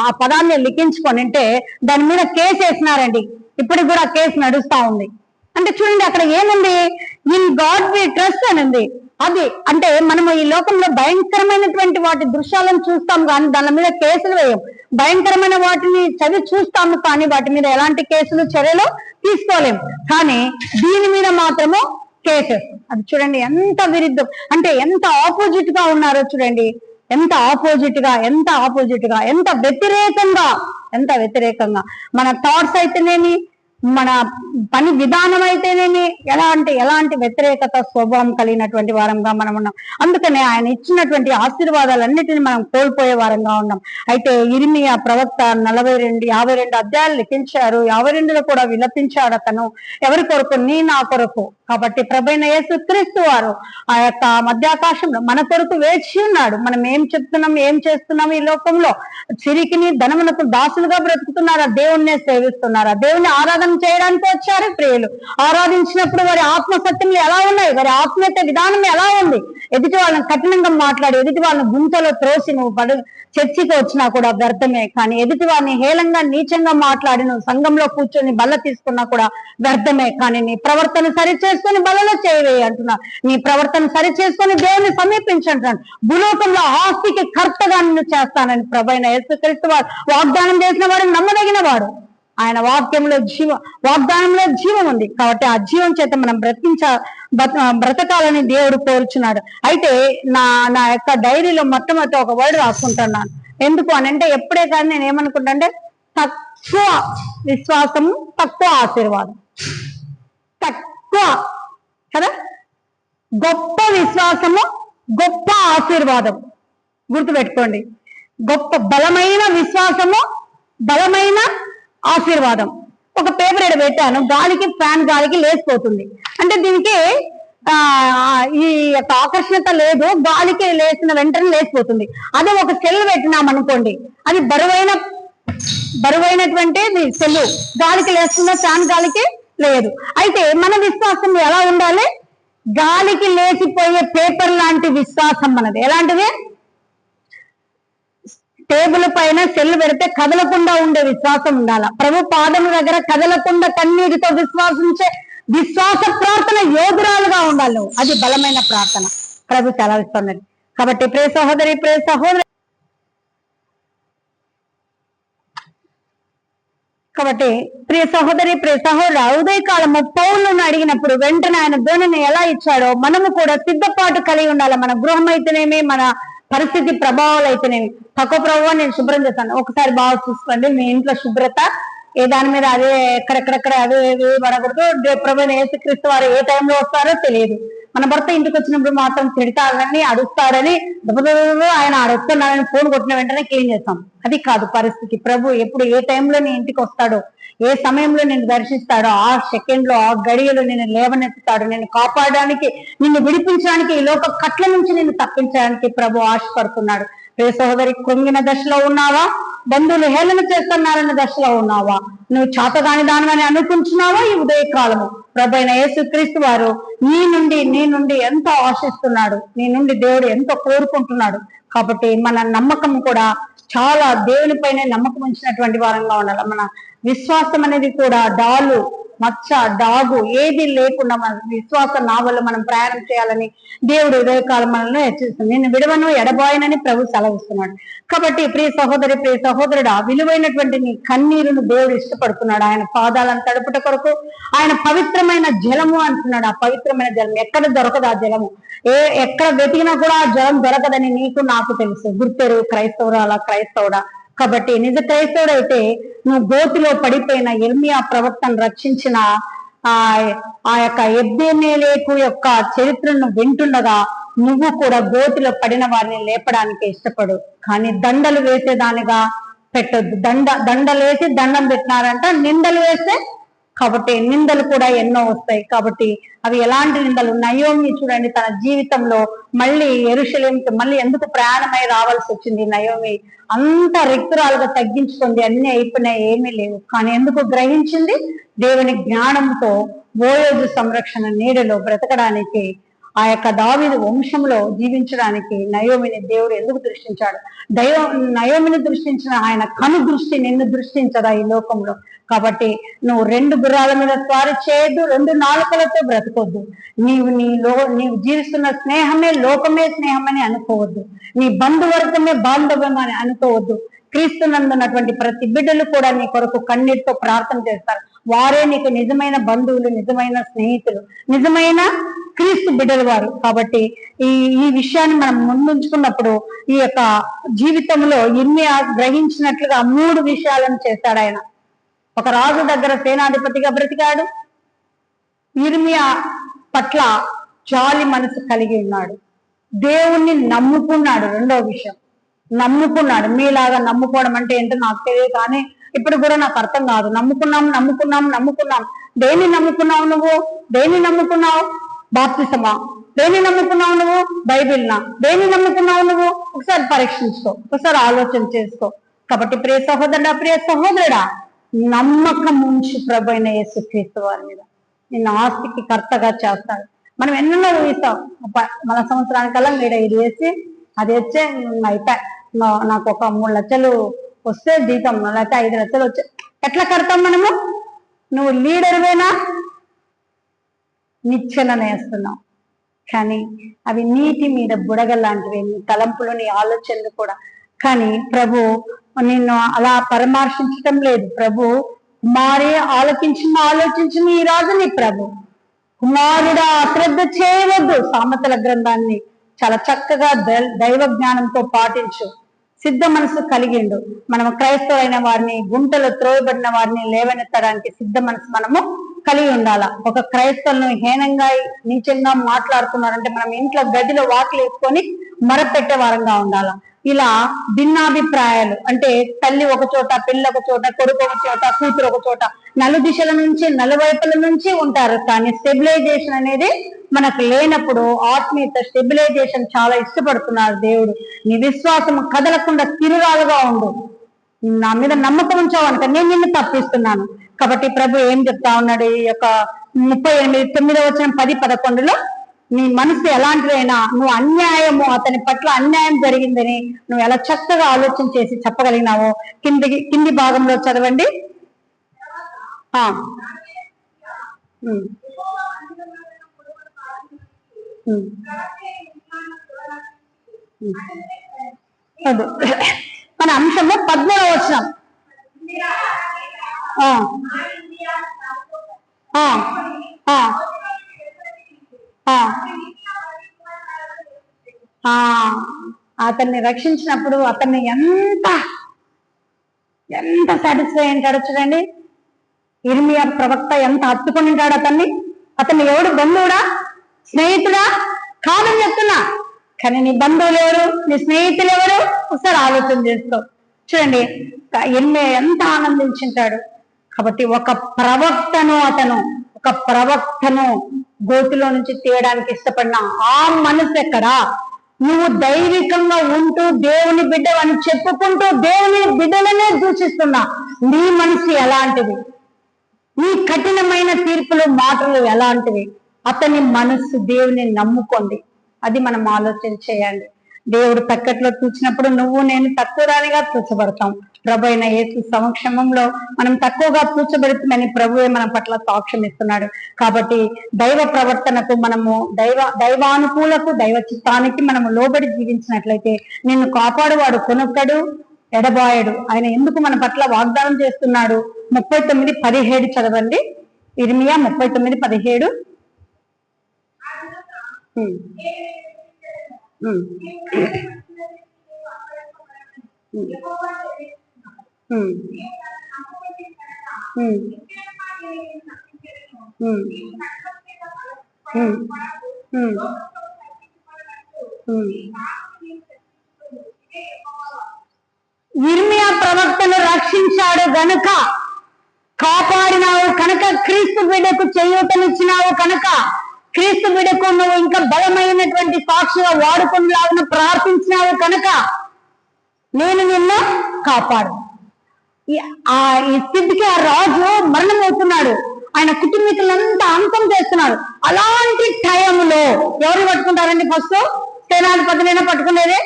ఆ పదాన్ని లిఖించుకొని ఉంటే దాని మీద కేసు వేసినారండి. ఇప్పటికి కూడా కేసు నడుస్తా ఉంది. అంటే చూడండి, అక్కడ ఏముంది? ఇన్ గాడ్ వి ట్రస్ట్ అని ఉంది. అది అంటే మనము ఈ లోకంలో భయంకరమైనటువంటి వాటి దృశ్యాలను చూస్తాం కానీ దాని మీద కేసులు వేయం. భయంకరమైన వాటిని చదివి చూస్తాము కానీ వాటి మీద ఎలాంటి కేసులు, చర్యలు తీసుకోలేము. కానీ దీని మీద మాత్రము కేసెస్. అది చూడండి ఎంత విరుద్ధం, అంటే ఎంత ఆపోజిట్ గా ఉన్నారో చూడండి. ఎంత వ్యతిరేకంగా మన థాట్స్ అయితేనేమి, మన పని విధానం అయితేనేమి ఎలాంటి వ్యతిరేకత స్వభావం కలిగినటువంటి వారంగా మనం ఉన్నాం. అందుకనే ఆయన ఇచ్చినటువంటి ఆశీర్వాదాలన్నిటిని మనం కోల్పోయే వారంగా ఉన్నాం. అయితే ఇర్మియా ప్రవక్త 52 అధ్యాయాలు లిఖించారు. 52లో కూడా విలపించాడు అతను. ఎవరి కొరకు? నా కొరకు. కాబట్టి ప్రభువైన యేసుక్రీస్తు వారు ఆ యొక్క మధ్యాకాశంలో మన కొరకు వేచి ఉన్నాడు. మనం ఏం చెప్తున్నాం, ఏం చేస్తున్నాం? ఈ లోకంలో సిరికిని ధనమునకు దాసులుగా బ్రతుకుతున్నారా? దేవుణ్ణే సేవిస్తున్నారా? దేవుని ఆరాధన చేయడానికి వచ్చారు ప్రియులు. ఆరాధించినప్పుడు వారి ఆత్మసత్యములు ఎలా ఉన్నాయి? వారి ఆత్మీయత విధానం ఎలా ఉంది? ఎదుటి వాళ్ళని కఠినంగా మాట్లాడి, ఎదుటి వాళ్ళని గుంతలో త్రోసి నువ్వు చర్చికి వచ్చినా కూడా వ్యర్థమే. కానీ ఎదుటి వారిని హేళంగా, నీచంగా మాట్లాడి నువ్వు సంఘంలో కూర్చొని బల్ల తీసుకున్నా కూడా వ్యర్థమే. కానీ నీ ప్రవర్తన సరి చేసుకొని బలలో చేయవేయి అంటున్నా. నీ ప్రవర్తన సరి చేసుకొని దేవుని సమీపించంటున్నాను. భూలోకంలో ఆస్తికి కర్తగా నిన్ను చేస్తానని ప్రభువైన యేసుక్రీస్తు వారు వాగ్దానం చేసిన వాడు నమ్మదగిన వాడు. ఆయన వాక్యంలో వాగ్దానంలో జీవం ఉంది. కాబట్టి ఆ జీవం చేత మనం బ్రతకాలని దేవుడు కోరుచున్నాడు. అయితే నా యొక్క డైరీలో మొట్టమొదటి ఒక వర్డ్ రాసుకుంటున్నాను. ఎందుకు అని అంటే ఎప్పుడే కానీ నేను ఏమనుకుంటా అంటే తక్కువ విశ్వాసము తక్కువ ఆశీర్వాదం. తక్కువ కదా, గొప్ప విశ్వాసము గొప్ప ఆశీర్వాదం. గుర్తుపెట్టుకోండి, గొప్ప బలమైన విశ్వాసము బలమైన ఆశీర్వాదం. ఒక పేపర్ ఎడ పెట్టాను, ఫ్యాన్ గాలికి లేచిపోతుంది అంటే దీనికి ఈ యొక్క ఆకర్షణత లేదు, గాలికి లేచిన వెంటనే లేచిపోతుంది. అదే ఒక సెల్ పెట్టినామనుకోండి, అది బరువైనటువంటి సెల్లు, గాలికి లేస్తున్న ఫ్యాన్ గాలికి లేదు. అయితే మన విశ్వాసం ఎలా ఉండాలి? గాలికి లేచిపోయే పేపర్ లాంటి విశ్వాసం మనది. ఎలాంటిది? టేబుల్ పైన సెల్లు పెడితే కదలకుండా ఉండే విశ్వాసం ఉండాల. ప్రభు పాదం దగ్గర కదలకుండా కన్నీటితో విశ్వాసించే విశ్వాస ప్రార్థన యోధురాలుగా ఉండాలి. అది బలమైన ప్రార్థన ప్రభు సెలవిస్తున్నది. కాబట్టి ప్రియ సహోదరి ఉదయకాలము పౌలును అడిగినప్పుడు వెంటనే ఆయన ధోనిని ఎలా ఇచ్చాడో మనము కూడా సిద్ధపాటు కలిగి ఉండాలి. మన గృహం అయితేనేమి, మన పరిస్థితి ప్రభావాలు అయితేనేమి. తక్కువ ప్రభావం నేను శుభ్రం చేస్తాను. ఒకసారి బాగా చూసుకోండి, మీ ఇంట్లో శుభ్రత ఏ దాని మీద అదే ఎక్కడెక్కడెక్కడ అదే పడకూడదు. ప్రభువైన యేసుక్రీస్తు వారు ఏ టైంలో వస్తారో తెలియదు. మన భర్త ఇంటికి వచ్చినప్పుడు మాత్రం తిడతాడని అడుస్తాడని ఆయన అడుస్తున్నాడని ఫోన్ కొట్టిన వెంటనే క్లీన్ చేస్తాం. అది కాదు పరిస్థితి. ప్రభు ఎప్పుడు ఏ టైంలో నీ ఇంటికి వస్తాడో, ఏ సమయంలో నేను దర్శిస్తాడో, ఆ సెకండ్ లో ఆ గడియలో నేను లేవనెత్తుతాడు. నేను కాపాడడానికి, నిన్ను విడిపించడానికి, ఈ లోక కట్ల నుంచి నిన్ను తప్పించడానికి ప్రభు ఆశపడుతున్నాడు. ప్రియ సహోదరి, కృంగిన దశలో ఉన్నావా? బంధువులు హేళన చేస్తున్నారన్న దశలో ఉన్నావా? నువ్వు చాతగాని దానివని అనుకుంటున్నావా? ఈ ఉదయకాలము ప్రభు అయిన యేసుక్రీస్తు వారు నీ నుండి ఎంతో ఆశిస్తున్నాడు. నీ నుండి దేవుడు ఎంతో కోరుకుంటున్నాడు. కాబట్టి మన నమ్మకం కూడా చాలా దేవునిపైనే నమ్మకం ఉంచినటువంటి వారంగా ఉండాలి. మన విశ్వాసం అనేది కూడా మచ్చ డాగు ఏది లేకుండా మన విశ్వాస నావల్లో మనం ప్రయాణం చేయాలని దేవుడు ఉదయకాలం మనల్ని హెచ్చరిస్తుంది. నేను విడవను ఎడబాయనని ప్రభు సెలవిస్తున్నాడు. కాబట్టి ప్రియ సహోదరుడు, విలువైనటువంటి నీ కన్నీరును దేవుడు ఇష్టపడుతున్నాడు. ఆయన పాదాలను తడుపుట కొరకు ఆయన పవిత్రమైన జలము అంటున్నాడు. ఆ పవిత్రమైన జలం ఎక్కడ దొరకదు. ఆ జలము ఎక్కడ వెతికినా కూడా ఆ జలం దొరకదని నీకు నాకు తెలుసు. గుర్తెరువు క్రైస్తవుడా. కాబట్టి నిజ క్రైస్తవుడైతే నువ్వు గోతిలో పడిపోయిన యిర్మీయా ప్రవక్తను రక్షించిన ఆ యొక్క ఎబ్బెమెలెకు యొక్క చరిత్రను వింటుండగా నువ్వు కూడా గోతిలో పడిన వారిని లేపడానికి ఇష్టపడు, కానీ దండలు వేసేదానిగా పెట్టొద్దు. దండలేసి దండం పెట్టినారంట, నిందలు వేస్తే కాబట్టి నిందలు కూడా ఎన్నో వస్తాయి. కాబట్టి అవి ఎలాంటి నిందలు? నయోమి చూడండి, తన జీవితంలో మళ్ళీ యెరూషలేముకి మళ్ళీ ఎందుకు ప్రయాణమై రావాల్సి వచ్చింది? నయోమి అంత రిక్తురాలుగా తగ్గించుకుంది, అన్ని అయిపోయినాయి, ఏమీ లేవు. కానీ ఎందుకు గ్రహించింది? దేవుని జ్ఞానంతో బోయోజు సంరక్షణ నీడలో బ్రతకడానికి, ఆ యొక్క దావీదు వంశంలో జీవించడానికి నయోమిని దేవుడు ఎందుకు దృష్టించాడు? నయోమిని దృష్టించిన ఆయన కను దృష్టి నిన్ను దృష్టించదా ఈ లోకంలో? కాబట్టి నువ్వు 2 గుర్రాల మీద స్వారీ చేయొద్దు, 2 నాలుకలతో బ్రతకొద్దు. నీవు జీవిస్తున్న స్నేహమే లోకమే స్నేహమని అనుకోవద్దు. నీ బంధువర్గమే బాంధవ్యం అని అనుకోవద్దు. క్రీస్తునందున్నటువంటి ప్రతి బిడ్డలు కూడా నీ కొరకు కన్నీటితో ప్రార్థన చేస్తారు. వారే నీకు నిజమైన బంధువులు, నిజమైన స్నేహితులు, నిజమైన క్రీస్తు బిడ్డలు వారు. కాబట్టి ఈ విషయాన్ని మనం ముందుంచుకున్నప్పుడు ఈ యొక్క జీవితంలో యిర్మీయా గ్రహించినట్లుగా 3 విషయాలను చేశాడు ఆయన. ఒక రాజు దగ్గర సేనాధిపతిగా బ్రతికాడు. యిర్మీయా పట్ల జాలి మనసు కలిగి ఉన్నాడు. దేవుణ్ణి నమ్ముకున్నాడు. 2వ విషయం, నమ్ముకున్నాడు. మీలాగా నమ్ముకోవడం అంటే ఏంటో నాకు తెలియదు, కానీ ఇప్పుడు కూడా నాకు అర్థం కాదు. నమ్ముకున్నాం. దేన్ని నమ్ముకున్నావు నువ్వు? దేన్ని నమ్ముకున్నావు? బాప్తిసమా? దేన్ని నమ్ముకున్నావు నువ్వు? బైబిల్నా? దేన్ని నమ్ముకున్నావు నువ్వు? ఒకసారి పరీక్షించుకో, ఒకసారి ఆలోచన చేసుకో. కాబట్టి ప్రియ సహోదరుడా, నమ్మకం ఉంచి ప్రభు అయిన యేసుక్రీస్తు వారి మీద. నిన్ను ఆస్తికి కర్తగా చేస్తాడు. మనం ఎన్నెన్నో ఊహిస్తాం. మన సంవత్సరానికల్లా మీరు ఇది వేసి అది వచ్చే అయిపోయి నాకు ఒక 3 లక్షలు వస్తే జీతం, లేకపోతే 5 లక్షలు వచ్చే ఎట్లా కడతాం మనము? నువ్వు లీడర్వేనా? నిచ్చెన నేస్తున్నావు. కానీ అవి నీటి మీద బుడగలాంటివి, నీ తలంపులు, నీ ఆలోచనలు కూడా. కానీ ప్రభు నిన్ను అలా పరామర్శించటం లేదు. ప్రభు కుమారి ఆలోచించిన ఈ రాజు నీ ప్రభు. కుమారుడా అశ్రద్ధ చేయవద్దు. సామెతల గ్రంథాన్ని చాలా చక్కగా దైవ జ్ఞానంతో పాటించు. సిద్ధ మనసు కలిగిండు. మనం క్రైస్తవులైన వారిని, గుంటలో త్రోయబడిన వారిని లేవనెత్తడానికి సిద్ధ మనసు మనము కలిగి ఉండాల. ఒక క్రైస్తవులను హీనంగా నీచంగా మాట్లాడుతున్నారంటే మనం ఇంట్లో గదిలో వాకిలు వేసుకొని మొరపెట్టే వారంగా ఉండాల. ఇలా భిన్నాభిప్రాయాలు అంటే తల్లి ఒక చోట, పిల్ల ఒక చోట, కొడుకు ఒక చోట, కూతురు ఒక చోట, నలుదిశల నుంచి నలువైపుల నుంచి ఉంటారు. కానీ స్టెబిలైజేషన్ అనేది మనకు లేనప్పుడు ఆత్మీయత స్టెబిలైజేషన్ చాలా ఇష్టపడుతున్నారు దేవుడు. నీ విశ్వాసం కదలకుండా స్థిరురాలుగా ఉండు. నా మీద నమ్మకం ఉంచావనుక నేను నిన్ను తప్పిస్తున్నాను. కాబట్టి ప్రభు ఏం చెప్తా ఉన్నాడు ఈ యొక్క 38:9 10-11 నీ మనసు ఎలాంటిదైనా నువ్వు అన్యాయము, అతని పట్ల అన్యాయం జరిగిందని నువ్వు ఎలా చక్కగా ఆలోచన చేసి చెప్పగలిగినావో కింది భాగంలో చదవండి. మన అంశంలో 13వ వచనం. అతన్ని రక్షించినప్పుడు అతన్ని ఎంత సాటిస్ఫై అంటాడు చూడండి. ఇర్మియా ప్రవక్త ఎంత హత్తుకొని ఉంటాడు అతన్ని ఎవడు బంధువుడా స్నేహితుడా కాదని చెప్తున్నా. కానీ నీ బంధువులు ఎవరు, నీ స్నేహితులు ఎవరు ఒకసారి ఆలోచన చేసుకో. చూడండి ఇర్మియా ఎంత ఆనందించుంటాడు. కాబట్టి ఒక ప్రవక్తను గోతిలో నుంచి తీయడానికి ఇష్టపడిన ఆ మనసు ఎక్కడా? నువ్వు దైవికంగా ఉంటూ దేవుని బిడ్డవని చెప్పుకుంటూ దేవుని బిడ్డలనే దూషిస్తున్నా నీ మనసు ఎలాంటిది? నీ కఠినమైన తీర్పులు మాటలు ఎలాంటివి? అతని మనస్సు దేవుని నమ్ముకోండి. అది మనం ఆలోచన చేయాలి. దేవుడు తక్కట్లో చూసినప్పుడు నువ్వు నేను తక్కువదానిగా తూచబడతాం. ప్రభు అయిన యేసు సమక్షమంలో మనం తక్కువగా తూచబడుతుందని ప్రభువే మన పట్ల సాక్ష్యం ఇస్తున్నాడు. కాబట్టి దైవ ప్రవర్తనకు మనము దైవానుకూలకు దైవ చిత్తానికి మనము లోబడి జీవించినట్లయితే నిన్ను కాపాడువాడు కొనొక్కడు ఎడబాయడు. ఆయన ఎందుకు మన పట్ల వాగ్దానం చేస్తున్నాడు? 39:17 చదవండి. ఇర్మియా 39:17. ఇర్మియా ప్రవక్తను రక్షించాడు గనుక, కాపాడినావు కనుక, క్రీస్తు బిడ్డకు చేయూతనిచ్చినావు కనుక, క్రీస్తు బిడ్డకు నువ్వు ఇంకా బలమైనటువంటి సాక్షిగా వాడుకునేలాగా ప్రార్థించినావు కనుక నేను నిన్ను కాపాడు. ఈ స్థితికి ఆ రాజు మరణమవుతున్నాడు. ఆయన కుటుంబీకులంతా అంతం చేస్తున్నారు. అలాంటి టైంలో ఎవరు పట్టుకుంటారండి? ఫస్ట్ సేనాధిపతినైనా పట్టుకునేది.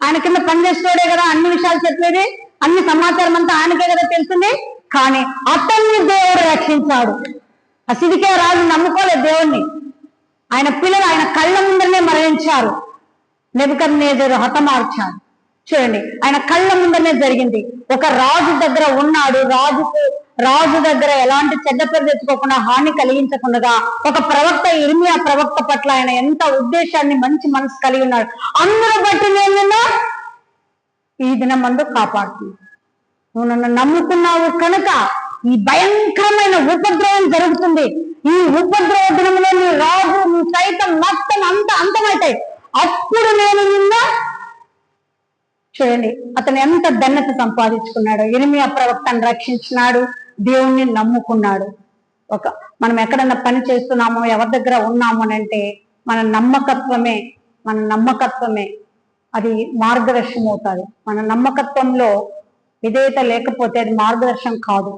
ఆయన కింద పనిచేస్తాడే కదా, అన్ని విషయాలు చెప్పేది, అన్ని సమాచారం అంతా ఆయనకే కదా తెలుస్తుంది. కానీ అతన్ని దేవుడు రక్షించాడు. ఆ సిద్కియా రాజు నమ్ముకోలేదు దేవుణ్ణి. ఆయన పిల్లలు ఆయన కళ్ళ ముందరనే మరణించారు. నెబుకద్నెజరు హతమార్చాడు. చూడండి, ఆయన కళ్ళ ముందరనే జరిగింది. ఒక రాజు దగ్గర ఉన్నాడు. రాజు దగ్గర ఎలాంటి చెడ్డ పేరు తెచ్చుకోకుండా, హాని కలిగించకుండా ఒక ప్రవక్త, ఇర్మియా ప్రవక్త పట్ల ఆయన ఎంత ఉద్దేశాన్ని, మంచి మనసు కలిగి ఉన్నాడు. అందరూ బట్టి నేను ఈ దినమందు కాపాడుతుంది. నువ్వు నన్ను నమ్ముకున్నావు కనుక ఈ భయంకరమైన ఉపద్రవం జరుగుతుంది. ఈ ఉపద్రవ దినంలో నీ రాజు, నీ సైతం మొత్తం అంతమవుతాయి. అప్పుడు నేను నిన్న చూడండి అతను ఎంత ధన్యత సంపాదించుకున్నాడు. ఇర్మియా ప్రవక్తను రక్షించినాడు, దేవుణ్ణి నమ్ముకున్నాడు. మనం ఎక్కడన్నా పని చేస్తున్నామో, ఎవరి దగ్గర ఉన్నాము అని అంటే మన నమ్మకత్వమే అది మార్గదర్శనం అవుతుంది. మన నమ్మకత్వంలో విధేయత లేకపోతే అది మార్గదర్శనం కాదు.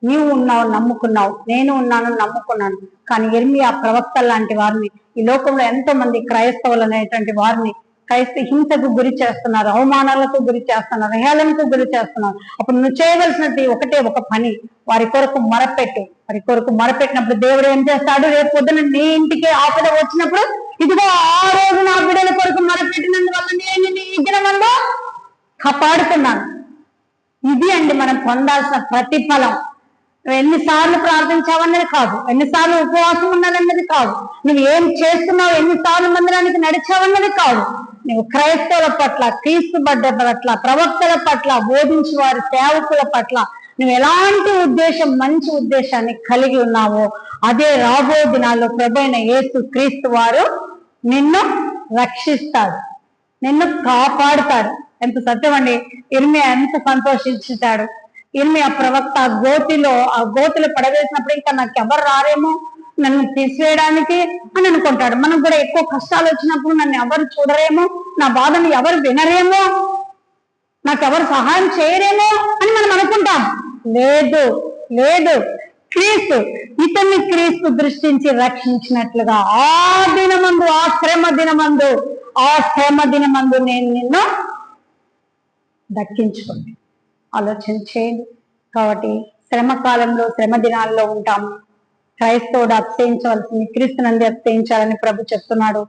నీవు ఉన్నావు, నమ్ముకున్నావు, నేను ఉన్నాను, నమ్ముకున్నాను. కానీ ఇర్మియా ప్రవక్త లాంటి వారిని ఈ లోకంలో ఎంతో మంది క్రైస్తవులు అనేటువంటి వారిని హింసకు గురి చేస్తున్నారు, అవమానాలకు గురి చేస్తున్నారు, హేళనకు గురి చేస్తున్నారు. అప్పుడు నువ్వు చేయవలసినది ఒక పని, వారి కొరకు మొరపెట్టినప్పుడు దేవుడు ఏం చేస్తాడు? రేపు పొద్దున నీ ఇంటికి ఆపద వచ్చినప్పుడు, ఇదిగో ఆ రోజు నా బిడ్డల కొరకు మొరపెట్టినందువల్ల నేను ఈ దినమంలో కాపాడుతున్నాను. ఇది అండి మనం పొందాల్సిన ప్రతిఫలం. నువ్వు ఎన్నిసార్లు ప్రార్థించావన్నది కాదు, ఎన్నిసార్లు ఉపవాసం ఉన్నదన్నది కాదు, నువ్వు ఏం చేస్తున్నావు, ఎన్నిసార్లు మందిరానికి నడిచావన్నది కాదు. నువ్వు క్రైస్తవుల పట్ల, క్రీస్తు బిడ్డ పట్ల, ప్రవక్తల పట్ల, బోధించే వారి సేవకుల పట్ల నువ్వు ఎలాంటి ఉద్దేశం, మంచి ఉద్దేశాన్ని కలిగి ఉన్నావో అదే రాబో దినాల్లో ప్రభువైన యేసు క్రీస్తు వారు నిన్ను రక్షిస్తాడు, నిన్ను కాపాడుతాడు. ఎంత సత్యం అండి. ఇర్మియా ఎంత సంతోషించుతాడు. ఇర్మియా ప్రవక్త ఆ గోతిలో పడవేసినప్పుడు ఇంకా నాకు ఎవరు రారేమో నన్ను తీసివేయడానికి అని అనుకుంటాడు. మనం కూడా ఎక్కువ కష్టాలు వచ్చినప్పుడు నన్ను ఎవరు చూడరేమో, నా బాధను ఎవరు వినరేమో, నాకెవరు సహాయం చేయరేమో అని మనం అనుకుంటాం. లేదు లేదు, క్రీస్తు ఇతన్ని క్రీస్తు దృష్టించి రక్షించినట్లుగా ఆ దినమందు, ఆ శ్రమ దినమందు నేను నిన్ను దక్కించుకోండి. ఆలోచన చేయండి. కాబట్టి శ్రమ కాలంలో, శ్రమ దినాల్లో ఉంటాము. క్రైస్తవుడు అతిశయించవలసింది క్రీస్తునందు అతిశయించాలని ప్రభు చెప్తున్నాడు.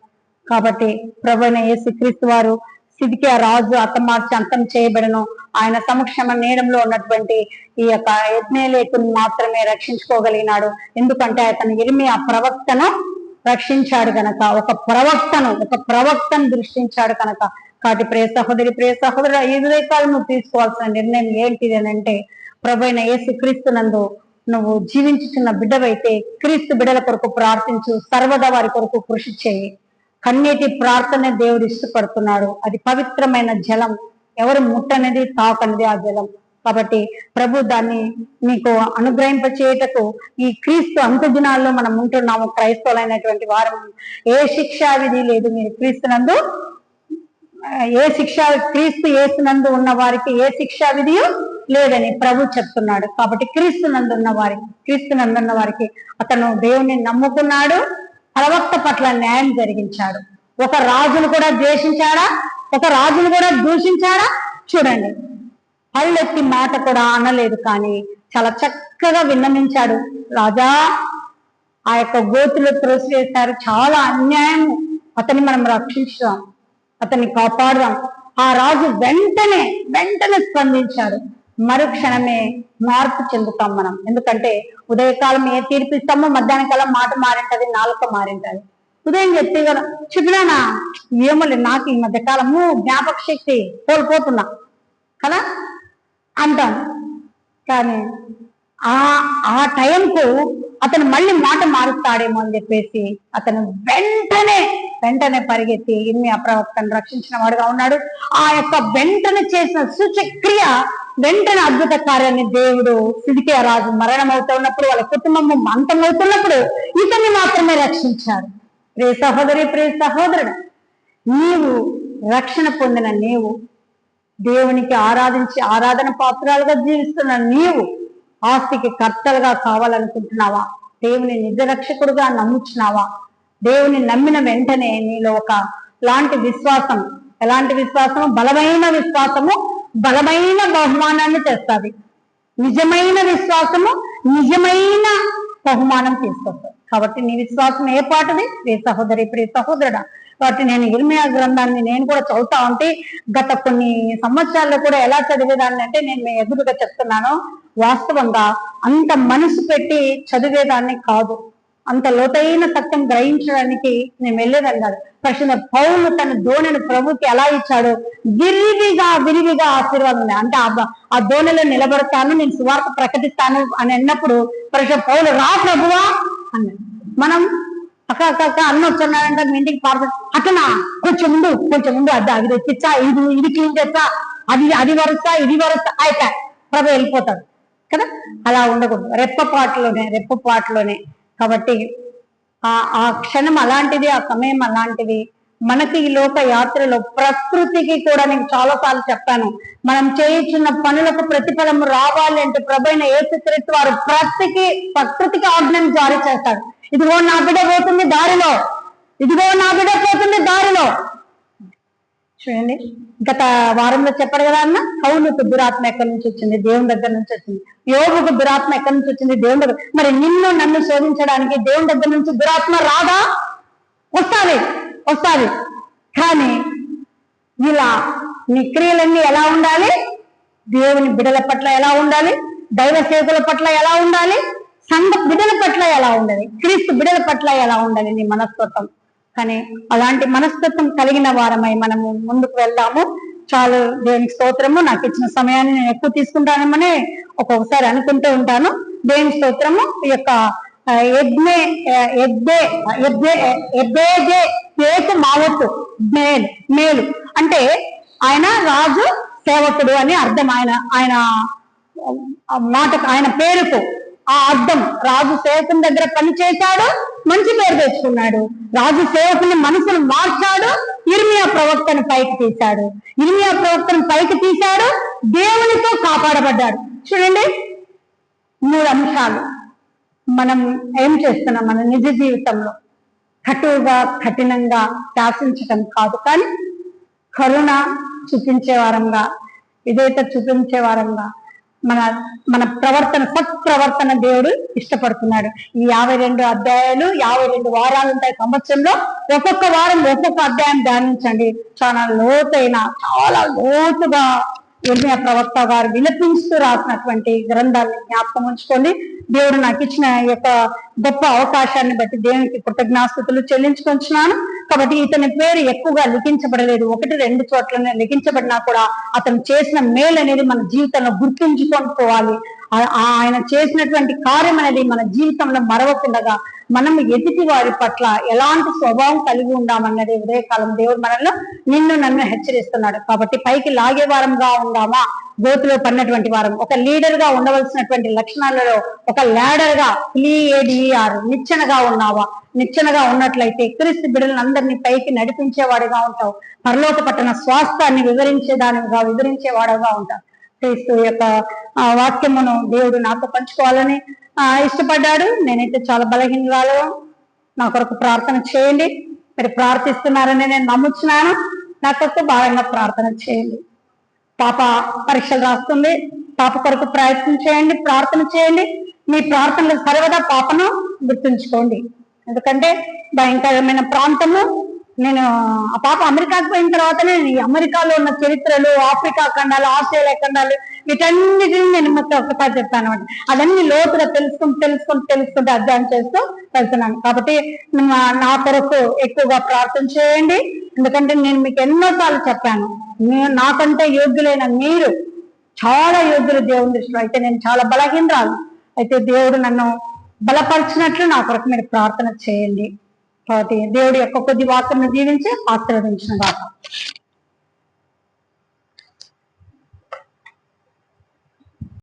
కాబట్టి ప్రభు అయిన యేసు క్రీస్తు వారు సిద్కియా రాజు హతమార్చి అంతం చేయబడను, ఆయన సమక్షమ నీడంలో ఉన్నటువంటి ఈ యొక్క యెజ్రెయేలును మాత్రమే రక్షించుకోగలిగినాడు. ఎందుకంటే అతను ఇర్మియా ప్రవక్తను రక్షించాడు కనుక, ఒక ప్రవక్తను దృష్టించాడు కనుక. కాబట్టి ప్రియ సహోదరుడు, ఈ ఉదయకాలం నువ్వు తీసుకోవాల్సిన నిర్ణయం ఏంటిది అని అంటే, ప్రభు అయిన యేసు క్రీస్తునందు నువ్వు జీవించుతున్న బిడ్డవైతే క్రీస్తు బిడ్డల కొరకు ప్రార్థించు, సర్వదా వారి కొరకు కృషి చేయి. కన్నీటి ప్రార్థన దేవుడు ఇష్టపడుతున్నాడు. అది పవిత్రమైన జలం, ఎవరు ముట్టనేది తాకనేది ఆ జలం. కాబట్టి ప్రభు దాన్ని నీకు అనుగ్రహింప చేయటకు ఈ క్రీస్తు అంత దినాల్లో మనం ఉంటున్నాము. క్రైస్తవులైనటువంటి వారు ఏ శిక్షా విధి లేదు. మీరు క్రీస్తునందు క్రీస్తు యేసునందు ఉన్న వారికి ఏ శిక్షా విధి లేదని ప్రభు చెప్తున్నాడు. కాబట్టి క్రీస్తునందు ఉన్న వారికి అతను దేవుని నమ్ముకున్నాడు, ప్రవక్త పట్ల న్యాయం జరిగించాడు. ఒక రాజును కూడా ద్వేషించాడా, ఒక రాజును కూడా దూషించాడా? చూడండి, పళ్ళెత్తి మాట కూడా అనలేదు, కానీ చాలా చక్కగా విన్నమించాడు. రాజా, ఆ యొక్క గోతులు త్రోసివేశారు, చాలా అన్యాయం, అతన్ని మనం రక్షించుదాం, అతన్ని కాపాడుదాం. ఆ రాజు వెంటనే స్పందించాడు. మరుక్షణమే మార్పు చెందుతాం మనం. ఎందుకంటే ఉదయకాలం ఏ తీర్పిస్తామో మధ్యాహ్న కాలం మాట మారింటది, నాలుక మారింటది. ఉదయం చెప్తే కదా చెప్పినానా, ఏమో లేదు, నాకు ఈ మధ్య కాలము జ్ఞాపక శక్తి కోల్పోతున్నా కదా అంటాను. కానీ ఆ టైంకు అతను మళ్ళీ మాట మారుస్తాడేమో అని చెప్పేసి అతను వెంటనే పరిగెత్తి ఇర్మియా ప్రవక్తను రక్షించిన వాడుగా ఉన్నాడు. ఆ యొక్క వెంటనే చేసిన సూచక్రియ, వెంటనే అద్భుత కార్యాన్ని దేవుడు సిద్కియా రాజు మరణం అవుతున్నప్పుడు, వాళ్ళ కుటుంబం అంతమవుతున్నప్పుడు ఇతన్ని మాత్రమే రక్షించాడు. ప్రియ సహోదరుడు, నీవు రక్షణ పొందిన నీవు, దేవునికి ఆరాధన పాత్రాలుగా జీవిస్తున్న నీవు ఆస్తికి కర్తలుగా కావాలనుకుంటున్నావా? దేవుని నిజ రక్షకుడుగా నమ్ముచున్నావా? దేవుని నమ్మిన వెంటనే నీలో ఒక లాంటి విశ్వాసం, ఎలాంటి విశ్వాసము? బలమైన విశ్వాసము బలమైన బహుమానాన్ని తెస్తుంది. నిజమైన విశ్వాసము నిజమైన బహుమానం తీసుకొస్తుంది. కాబట్టి నీ విశ్వాసం ఏ పాటది? ప్రియ సహోదరుడా, కాబట్టి నేను ఇర్మియా గ్రంథాన్ని నేను కూడా చదువుతా ఉంటే గత కొన్ని సంవత్సరాల్లో కూడా ఎలా చదివేదాన్ని అంటే, నేను మీ ఎదురుగా చెప్తున్నాను, వాస్తవంగా అంత మనసు పెట్టి చదివేదాన్ని కాదు, అంత లోతైన సత్యం గ్రహించడానికి నేను వెళ్ళేదాన్ని కాదు. పరిశుద్ధ పౌలు తన దోణిని ప్రభుకి ఎలా ఇచ్చాడో విరివిగా ఆశీర్వాదం ఉంది. అంటే ఆ దోణిలో నిలబడతాను, నేను సువార్త ప్రకటిస్తాను అని అన్నప్పుడు పరిశుద్ధ పౌలు, రా ప్రభువా అన్నాడు. మనం అక్క అన్న వచ్చాడంటే మీ ఇంటికి పార్సల్ అట్లా కొంచెం ముందు అది తెచ్చిచ్చా, ఇది క్లీన్ చేస్తా, అది వరుసా, ఇది వరుసా, అయితే ప్రభు వెళ్ళిపోతాడు కదా. అలా ఉండకూడదు, రెప్పపాటులోనే. కాబట్టి ఆ క్షణం అలాంటిది, ఆ సమయం అలాంటిది. మనకి ఈ లోక యాత్రలో ప్రకృతికి కూడా నేను చాలాసార్లు చెప్పాను, మనం చేయించున్న పనులకు ప్రతిఫలం రావాలి అంటే ప్రభువైన యేసుక్రీస్తు వారు ప్రకృతికి ఆజ్ఞను జారీ చేస్తాడు. ఇదిగో నా బిడ్డ పోతుంది దారిలో, చూడండి. గత వారంలో చెప్పాడు కదా అన్న, కౌలుకు దురాత్మ ఎక్కడి నుంచి వచ్చింది? దేవుని దగ్గర నుంచి వచ్చింది. యోగుకు దురాత్మ ఎక్కడి నుంచి వచ్చింది? దేవుని దగ్గర. మరి నన్ను శోధించడానికి దేవుని దగ్గర నుంచి దురాత్మ రాదా? వస్తాది. కానీ ఇలా నీ క్రియలన్నీ ఎలా ఉండాలి? దేవుని బిడల పట్ల ఎలా ఉండాలి? దైవ సేవకుల పట్ల ఎలా ఉండాలి, సంఘ బిడ్డల పట్ల ఎలా ఉండాలి, క్రీస్తు బిడ్డల పట్ల ఎలా ఉండాలి నీ మనస్తత్వం. కానీ అలాంటి మనస్తత్వం కలిగిన వారమై మనము ముందుకు వెళ్దాము. చాలు, దేవునికి స్తోత్రము. నాకు ఇచ్చిన సమయాన్ని నేను ఎక్కువ తీసుకుంటానేమని ఒక్కొక్కసారి అనుకుంటూ ఉంటాను. దేవుని స్తోత్రము. ఈ యొక్క మావత్తు మేలు అంటే ఆయన రాజు సేవకుడు అని అర్థం. ఆయన మాట, ఆయన పేరుకు ఆ అర్థం. రాజు సేవకుని దగ్గర పని చేశాడు, మంచి పేరు తెచ్చుకున్నాడు. రాజు సేవకుని మనసును మార్చాడు, ఇర్మియా ప్రవక్తను పైకి తీశాడు. దేవునితో కాపాడబడ్డాడు. చూడండి, 3 అంశాలు మనం ఏం చేస్తున్నాం మన నిజ జీవితంలో. కటువుగా కఠినంగా శాసించటం కాదు, కానీ కరుణ చూపించే వారంగా, విధేయత చూపించే వారంగా మన ప్రవర్తన, సత్ప్రవర్తన దేవుడు ఇష్టపడుతున్నాడు. ఈ 52 అధ్యాయాలు 52 వారాలు ఉంటాయి సంవత్సరంలో. ఒక్కొక్క వారం ఒక్కొక్క అధ్యాయం ధ్యానించండి. చాలా లోతుగా ఇర్మియా ప్రవక్త గారు విలపించుతూ రాసినటువంటి గ్రంథాన్ని జ్ఞాపకం ఉంచుకోండి. దేవుడు నాకు ఇచ్చిన ఈ యొక్క గొప్ప అవకాశాన్ని బట్టి దేవునికి కృతజ్ఞాస్తుతులు చెల్లించుకుంటున్నాను. కాబట్టి ఇతని పేరు ఎక్కువగా లిఖించబడలేదు, 1-2 చోట్లనే లిఖించబడినా కూడా అతను చేసిన మేలు అనేది మన జీవితంలో గుర్తుంచుకోవాలి. ఆయన చేసినటువంటి కార్యం అనేది మన జీవితంలో మరవకుండగా మనం ఎదుటి వారి పట్ల ఎలాంటి స్వభావం కలిగి ఉందామన్నది ఉదయకాలం దేవుడు మనల్ని నన్ను హెచ్చరిస్తున్నాడు. కాబట్టి పైకి లాగే వారంగా ఉందామా, గోతులో పడినటువంటి వారం. ఒక లీడర్ గా ఉండవలసినటువంటి లక్షణాలలో ఒక ల్యాడర్ గా నిచ్చెనగా ఉన్నావా? నిచ్చెనగా ఉన్నట్లయితే క్రీస్తు బిడ్డలను అందరినీ పైకి నడిపించేవాడిగా ఉంటావు. పరలోక పట్టణ స్వాస్థాన్ని వివరించేవాడుగా ఉంటావు. క్రీస్తు యొక్క వాక్యమును దేవుడు నాతో పంచుకోవాలని ఇష్టపడ్డాడు. నేనైతే చాలా బలహీనరాలు. నా కొరకు ప్రార్థన చేయండి. మీరు ప్రార్థిస్తున్నారని నేను నమ్ముచున్నాను. నా కొరకు భాగంగా ప్రార్థన చేయండి. పాప పరీక్షలు రాస్తుంది. పాప కొరకు ప్రయత్నం చేయండి, ప్రార్థన చేయండి. మీ ప్రార్థనలు సర్వదా పాపను గుర్తుంచుకోండి. ఎందుకంటే భయంకరమైన ప్రాంతము. నేను ఆ పాప అమెరికాకి పోయిన తర్వాతనే ఈ అమెరికాలో ఉన్న చరిత్రలు, ఆఫ్రికా ఖండాలు, ఆస్ట్రేలియా ఖండాలు, వీటన్నిటిని నేను మొత్తం ఒకసారి చెప్తాను అనమాట. అవన్నీ లోతుగా తెలుసుకుంటూ అధ్యయనం చేస్తూ వెళ్తున్నాను. కాబట్టి నా కొరకు ఎక్కువగా ప్రార్థన చేయండి. ఎందుకంటే నేను మీకు ఎన్నోసార్లు చెప్పాను, నాకంటే యోగ్యులైన మీరు చాలా యోగ్యులు దేవుని దృష్టిలో. అయితే నేను చాలా బలహీనరాలు. అయితే దేవుడు నన్ను బలపరిచినట్లు నా కొరకు మీరు ప్రార్థన చేయండి. కాబట్టి దేవుడి యొక్క కొద్ది వాక్యం దీవించి ఆశీర్వదించిన గాక.